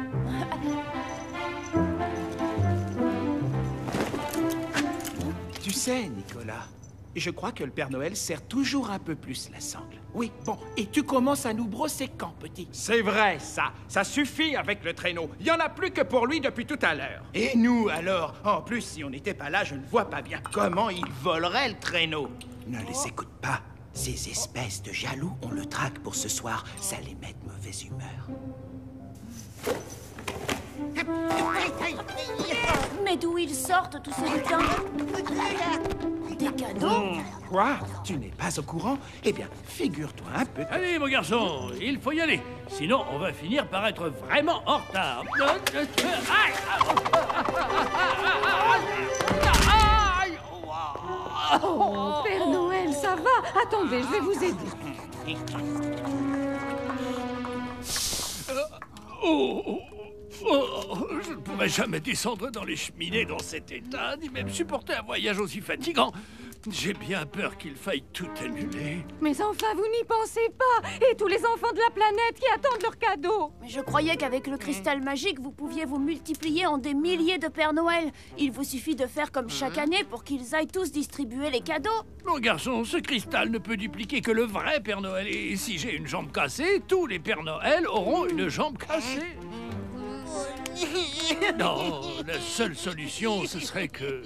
Tu sais, Nicolas, je crois que le Père Noël serre toujours un peu plus la sangle. Oui, bon, et tu commences à nous brosser quand, petit? C'est vrai, ça. Ça suffit avec le traîneau. Il n'y en a plus que pour lui depuis tout à l'heure. Et nous, alors? En plus, si on n'était pas là, je ne vois pas bien comment il volerait le traîneau. Ne les écoute pas. Ces espèces de jaloux, on le traque pour ce soir. Ça les met de mauvaise humeur. Mais Et d'où ils sortent, tous ces lutins? Des cadeaux? Quoi? Tu n'es pas au courant? Eh bien, figure-toi un peu... Allez, mon garçon, il faut y aller. Sinon, on va finir par être vraiment en retard. Oh, Père Noël, ça va? Attendez, je vais vous aider. Je ne pourrais jamais descendre dans les cheminées dans cet état, ni même supporter un voyage aussi fatigant. J'ai bien peur qu'il faille tout annuler. Mais enfin, vous n'y pensez pas. Et tous les enfants de la planète qui attendent leurs cadeaux. Mais je croyais qu'avec le cristal magique, vous pouviez vous multiplier en des milliers de Père Noël. Il vous suffit de faire comme chaque année pour qu'ils aillent tous distribuer les cadeaux. Mon garçon, ce cristal ne peut dupliquer que le vrai Père Noël. Et si j'ai une jambe cassée, tous les Pères Noël auront une jambe cassée. Non, la seule solution, ce serait que...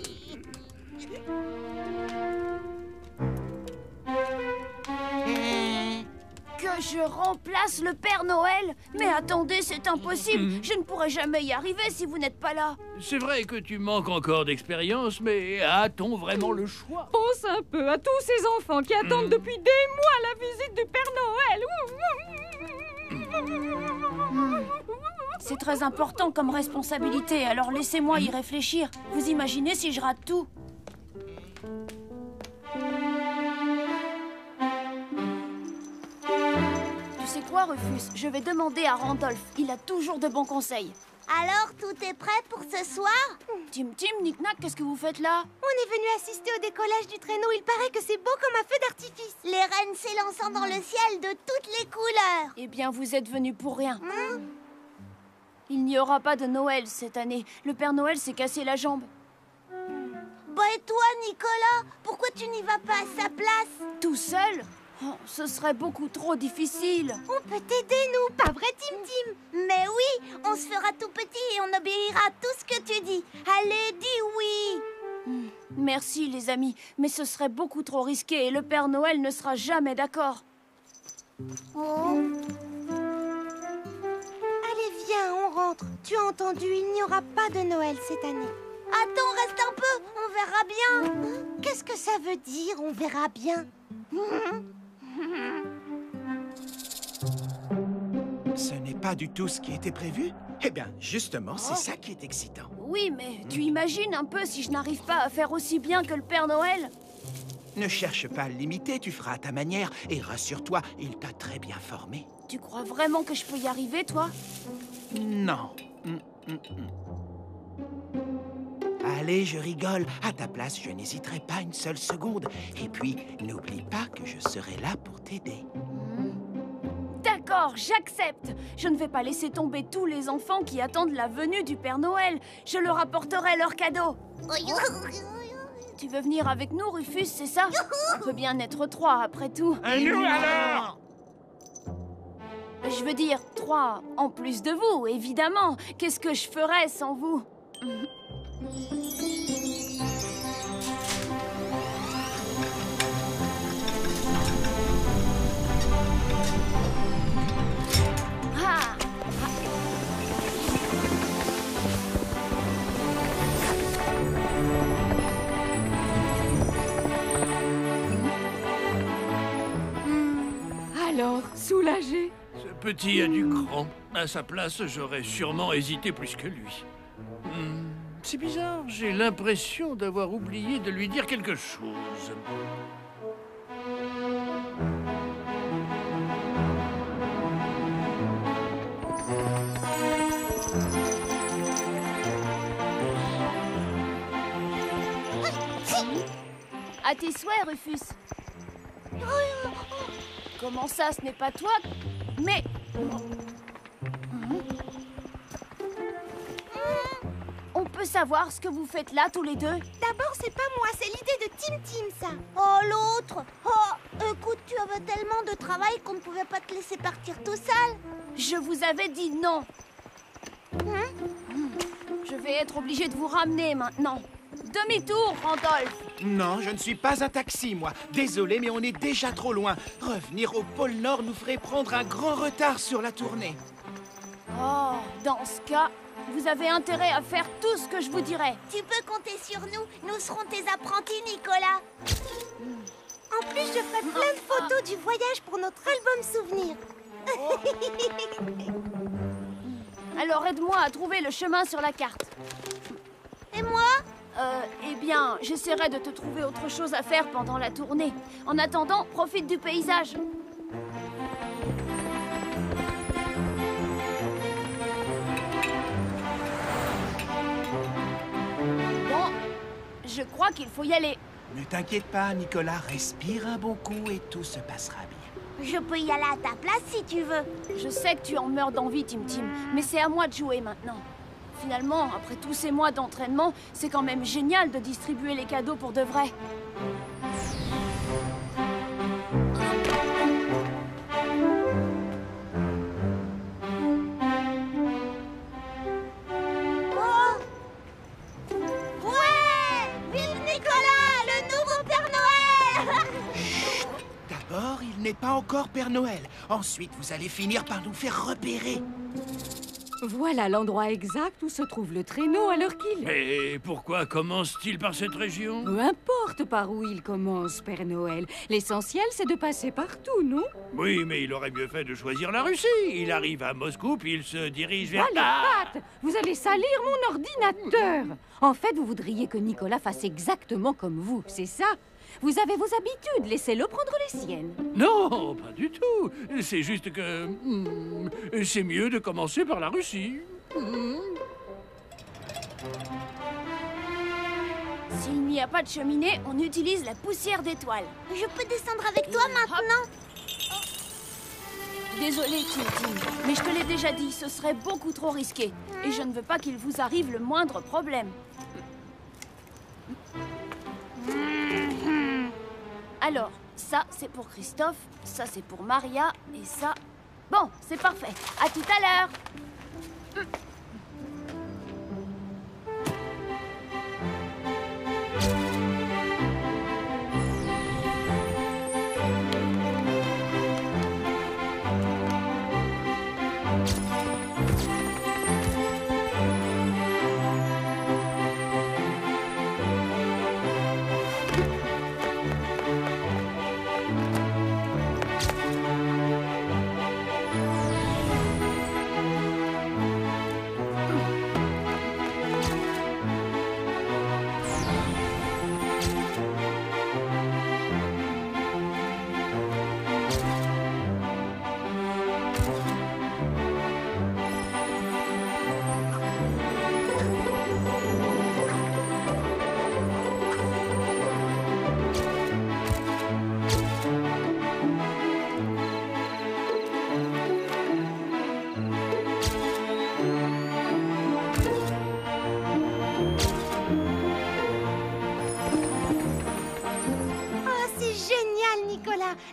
Que je remplace le Père Noël? Mais attendez, c'est impossible. Je ne pourrai jamais y arriver si vous n'êtes pas là. C'est vrai que tu manques encore d'expérience, mais a-t-on vraiment le choix? Pense un peu à tous ces enfants qui attendent depuis des mois la visite du Père Noël. C'est très important comme responsabilité, alors laissez-moi y réfléchir. Vous imaginez si je rate tout? Tu sais quoi, Rufus? Je vais demander à Randolph. Il a toujours de bons conseils. Alors, tout est prêt pour ce soir? Tim, Knick-Knack, qu'est-ce que vous faites là? On est venu assister au décollage du traîneau. Il paraît que c'est beau comme un feu d'artifice. Les rennes s'élançant dans le ciel de toutes les couleurs. Eh bien, vous êtes venus pour rien. Il n'y aura pas de Noël cette année. Le Père Noël s'est cassé la jambe. Bah et toi, Nicolas? Pourquoi tu n'y vas pas à sa place? Tout seul? Oh, ce serait beaucoup trop difficile. On peut t'aider, nous, pas vrai, Tim? Mais oui, on se fera tout petit et on obéira à tout ce que tu dis. Allez, dis oui. Merci, les amis, mais ce serait beaucoup trop risqué et le Père Noël ne sera jamais d'accord. Oh. Allez, viens, on rentre. Tu as entendu, il n'y aura pas de Noël cette année. Attends, reste un peu, on verra bien. Qu'est-ce que ça veut dire, on verra bien? Ce n'est pas du tout ce qui était prévu? Eh bien, justement, c'est ça qui est excitant. Oui, mais tu imagines un peu si je n'arrive pas à faire aussi bien que le Père Noël? Ne cherche pas à l'imiter, tu feras à ta manière. Et rassure-toi, il t'a très bien formé. Tu crois vraiment que je peux y arriver, toi? Non. Allez, je rigole. À ta place, je n'hésiterai pas une seule seconde. Et puis, n'oublie pas que je serai là pour t'aider. D'accord, j'accepte. Je ne vais pas laisser tomber tous les enfants qui attendent la venue du Père Noël. Je leur apporterai leurs cadeaux. Tu veux venir avec nous, Rufus, c'est ça? On peut bien être 3, après tout. Et nous alors? Je veux dire, 3 en plus de vous, évidemment. Qu'est-ce que je ferais sans vous? Ah! Alors, soulagé? Ce petit a du cran. À sa place, j'aurais sûrement hésité plus que lui. C'est bizarre, j'ai l'impression d'avoir oublié de lui dire quelque chose. À tes souhaits, Rufus. Comment ça, ce n'est pas toi? Mais... On peut savoir ce que vous faites là, tous les deux? D'abord, c'est pas moi, c'est l'idée de Tim, ça. Oh, l'autre. Oh, écoute, tu avais tellement de travail qu'on ne pouvait pas te laisser partir tout seul. Je vous avais dit non. Je vais être obligée de vous ramener maintenant. Demi-tour, Randolph. Non, je ne suis pas un taxi, moi. Désolé, mais on est déjà trop loin. Revenir au pôle Nord nous ferait prendre un grand retard sur la tournée. Oh, dans ce cas, Vous avez intérêt à faire tout ce que je vous dirai. Tu peux compter sur nous. Nous serons tes apprentis, Nicolas. En plus, je ferai plein de photos du voyage pour notre album souvenir. Alors aide-moi à trouver le chemin sur la carte. Et moi? Eh bien, j'essaierai de te trouver autre chose à faire pendant la tournée. En attendant, profite du paysage. Bon, je crois qu'il faut y aller. Ne t'inquiète pas, Nicolas. Respire un bon coup et tout se passera bien. Je peux y aller à ta place si tu veux. Je sais que tu en meurs d'envie, Tim Tim, mais c'est à moi de jouer maintenant. Finalement, après tous ces mois d'entraînement, c'est quand même génial de distribuer les cadeaux pour de vrai. Oh! Ouais! Vive Nicolas, le nouveau Père Noël! D'abord, il n'est pas encore Père Noël. Ensuite, vous allez finir par nous faire repérer. Voilà l'endroit exact où se trouve le traîneau à l'heure qu'il est. Et pourquoi commence-t-il par cette région? Peu importe par où il commence, Père Noël. L'essentiel, c'est de passer partout, non? Oui, mais il aurait mieux fait de choisir la Russie. Il arrive à Moscou, puis il se dirige vers... Allez, Pat! Vous allez salir mon ordinateur! En fait, vous voudriez que Nicolas fasse exactement comme vous, c'est ça? Vous avez vos habitudes, laissez-le prendre les siennes. Non, pas du tout. C'est juste que... c'est mieux de commencer par la Russie. S'il n'y a pas de cheminée, on utilise la poussière d'étoile. Je peux descendre avec toi maintenant? Désolée, Tim Tim, mais je te l'ai déjà dit, ce serait beaucoup trop risqué. Et je ne veux pas qu'il vous arrive le moindre problème. Alors, ça, c'est pour Christophe, ça, c'est pour Maria, et ça... Bon, c'est parfait. À tout à l'heure.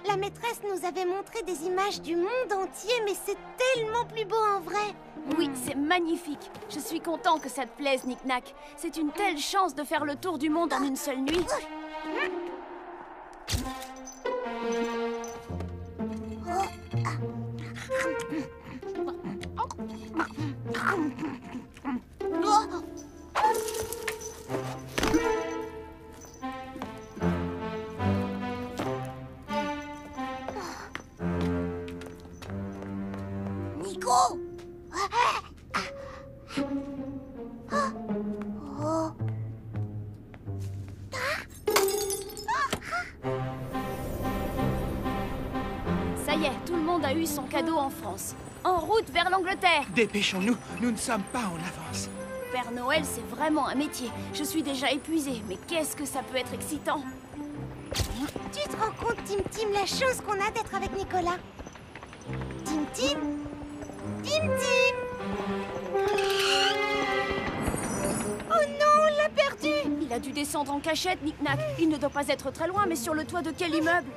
La maîtresse nous avait montré des images du monde entier, mais c'est tellement plus beau en vrai. Oui, c'est magnifique. Je suis content que ça te plaise, Nick-Nack. C'est une telle chance de faire le tour du monde en une seule nuit. Nico! Ça y est, tout le monde a eu son cadeau en France. En route vers l'Angleterre. Dépêchons-nous, nous ne sommes pas en avance. Père Noël, c'est vraiment un métier. Je suis déjà épuisée, mais qu'est-ce que ça peut être excitant. Tu te rends compte, Tim Tim, la chance qu'on a d'être avec Nicolas? Tim Tim? Tim Tim! Oh non, on l'a perdu! Il a dû descendre en cachette, Nick-Nack. Il ne doit pas être très loin, mais sur le toit de quel immeuble?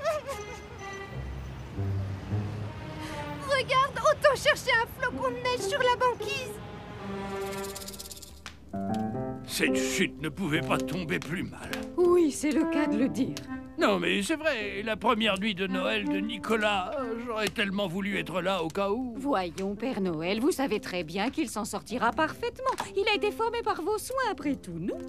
Regarde, autant chercher un flocon de neige sur la banquise! Cette chute ne pouvait pas tomber plus mal. Oui, Oui, c'est le cas de le dire. Non, mais c'est vrai, la première nuit de Noël de Nicolas, j'aurais tellement voulu être là au cas où. Voyons, Père Noël, vous savez très bien qu'il s'en sortira parfaitement. Il a été formé par vos soins, après tout, non?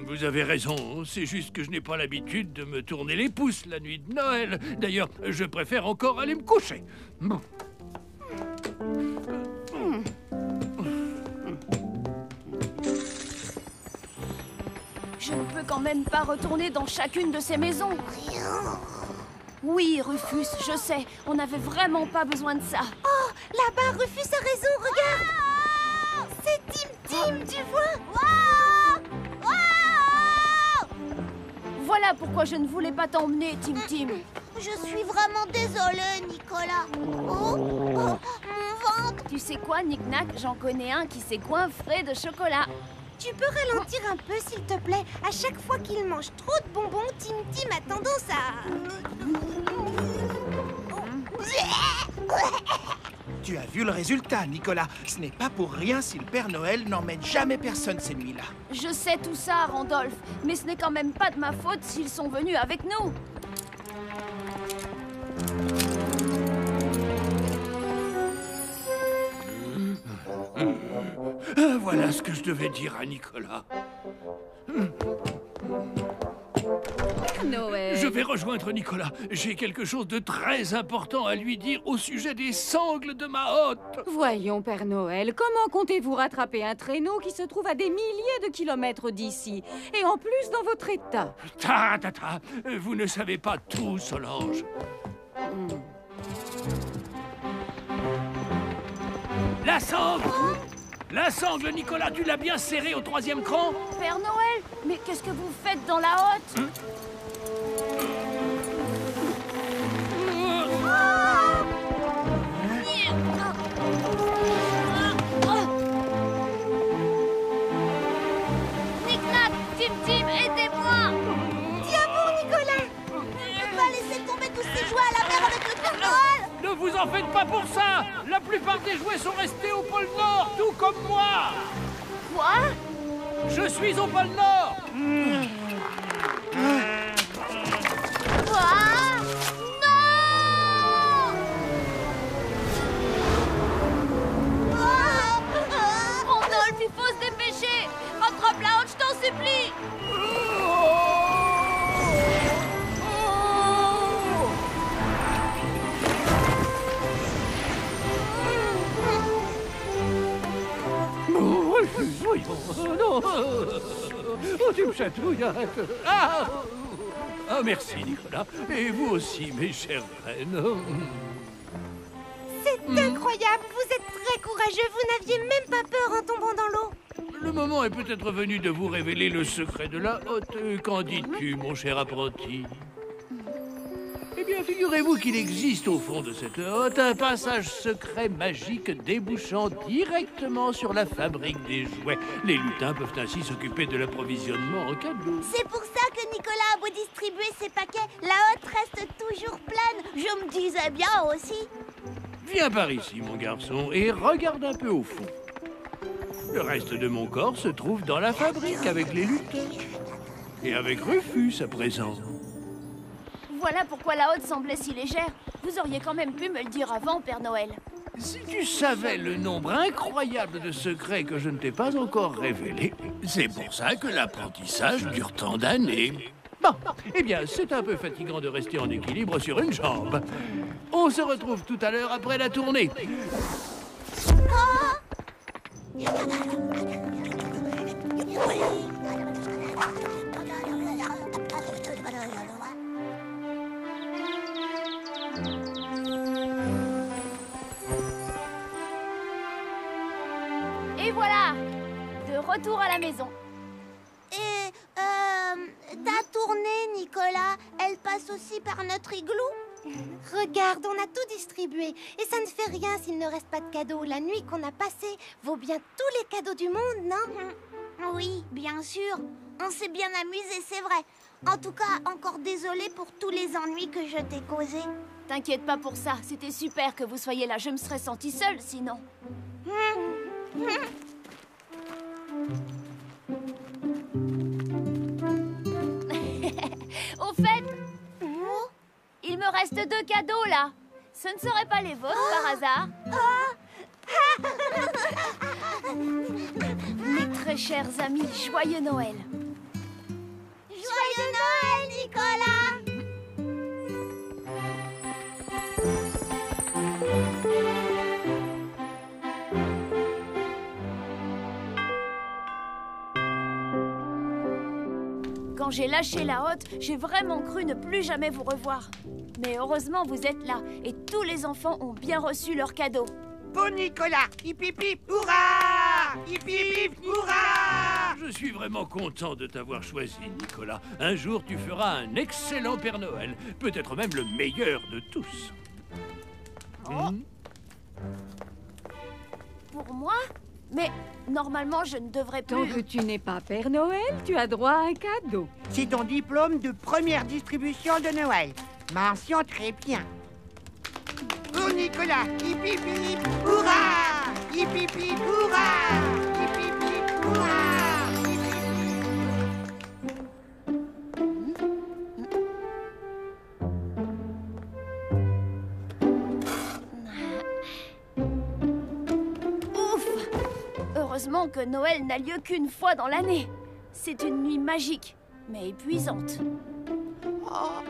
Vous avez raison, c'est juste que je n'ai pas l'habitude de me tourner les pouces la nuit de Noël. D'ailleurs, je préfère encore aller me coucher. Bon. Je ne peux quand même pas retourner dans chacune de ces maisons. Oui, Rufus, je sais, on n'avait vraiment pas besoin de ça. Oh, là-bas, Rufus a raison, regarde. C'est Tim Tim, tu vois? Voilà pourquoi je ne voulais pas t'emmener, Tim Tim. Je suis vraiment désolée, Nicolas. Oh, mon ventre. Tu sais quoi, Knick-Knack, j'en connais un qui sait coinfrer de chocolat. Tu peux ralentir un peu, s'il te plaît? À chaque fois qu'il mange trop de bonbons, Tim Tim a tendance à... Tu as vu le résultat, Nicolas. Ce n'est pas pour rien si le Père Noël n'emmène jamais personne ces nuits-là. Je sais tout ça, Randolph, mais ce n'est quand même pas de ma faute s'ils sont venus avec nous. Voilà ce que je devais dire à Nicolas. Noël. Je vais rejoindre Nicolas. J'ai quelque chose de très important à lui dire au sujet des sangles de ma hotte. Voyons, Père Noël, comment comptez-vous rattraper un traîneau qui se trouve à des milliers de kilomètres d'ici? Et en plus dans votre état. Vous ne savez pas tout, Solange. La sangle! La sangle, Nicolas, tu l'as bien serrée au 3e cran? Père Noël, mais qu'est-ce que vous faites dans la hotte? Knick-Knack, Tim Tim, aidez-moi. Tiens bon, Nicolas. Ne pas laisser tomber tous ces jouets à la mer avec le Père Noël. Ne vous en faites pas pour ça! La plupart des jouets sont restés au pôle Nord, tout comme moi! Quoi? Je suis au pôle Nord! Quoi? Non! Randolph, il faut se dépêcher! Rattrape la hotte, je t'en supplie! Non! Oh, tu me chatouilles! Ah, merci, Nicolas. Et vous aussi, mes chères reines. C'est incroyable, vous êtes très courageux, vous n'aviez même pas peur en tombant dans l'eau. Le moment est peut-être venu de vous révéler le secret de la hotte. Qu'en dis-tu, mon cher apprenti? Eh bien, figurez-vous qu'il existe au fond de cette hotte un passage secret magique débouchant directement sur la fabrique des jouets. Les lutins peuvent ainsi s'occuper de l'approvisionnement en cadeaux. C'est pour ça que Nicolas a beau distribuer ses paquets, la hotte reste toujours pleine. Je me disais bien aussi. Viens par ici, mon garçon, et regarde un peu au fond. Le reste de mon corps se trouve dans la fabrique avec les lutins. Et avec Rufus à présent. Voilà pourquoi la hotte semblait si légère. Vous auriez quand même pu me le dire avant, Père Noël. Si tu savais le nombre incroyable de secrets que je ne t'ai pas encore révélés, c'est pour ça que l'apprentissage dure tant d'années. Bon, eh bien, c'est un peu fatigant de rester en équilibre sur une jambe. On se retrouve tout à l'heure après la tournée. Et voilà! De retour à la maison. Et, ta tournée, Nicolas, elle passe aussi par notre igloo? Regarde, on a tout distribué. Et ça ne fait rien s'il ne reste pas de cadeaux. La nuit qu'on a passée vaut bien tous les cadeaux du monde, non? Oui, bien sûr. On s'est bien amusé, c'est vrai. En tout cas, encore désolée pour tous les ennuis que je t'ai causés. T'inquiète pas pour ça, c'était super que vous soyez là. Je me serais sentie seule sinon. me reste 2 cadeaux, là. Ce ne seraient pas les vôtres, par hasard? Mes très chers amis, joyeux Noël. Joyeux Noël, Nicolas! Quand j'ai lâché la hotte, j'ai vraiment cru ne plus jamais vous revoir. Mais heureusement, vous êtes là, et tous les enfants ont bien reçu leurs cadeaux. Pour Nicolas, hip hip hip, hurrah! Hip hip hip, hurrah! Je suis vraiment content de t'avoir choisi, Nicolas. Un jour, tu feras un excellent Père Noël. Peut-être même le meilleur de tous. Pour moi? Mais normalement, je ne devrais plus... Tant que tu n'es pas Père Noël, tu as droit à un cadeau. C'est ton diplôme de première distribution de Noël. Mention très bien. Pour Nicolas, hip hip hip, hurrah! Hip hip hip, hurrah! Hip hip hip, hurrah! Hip Ouf! Heureusement que Noël n'a lieu qu'une fois dans l'année. C'est une nuit magique, mais épuisante. Oh,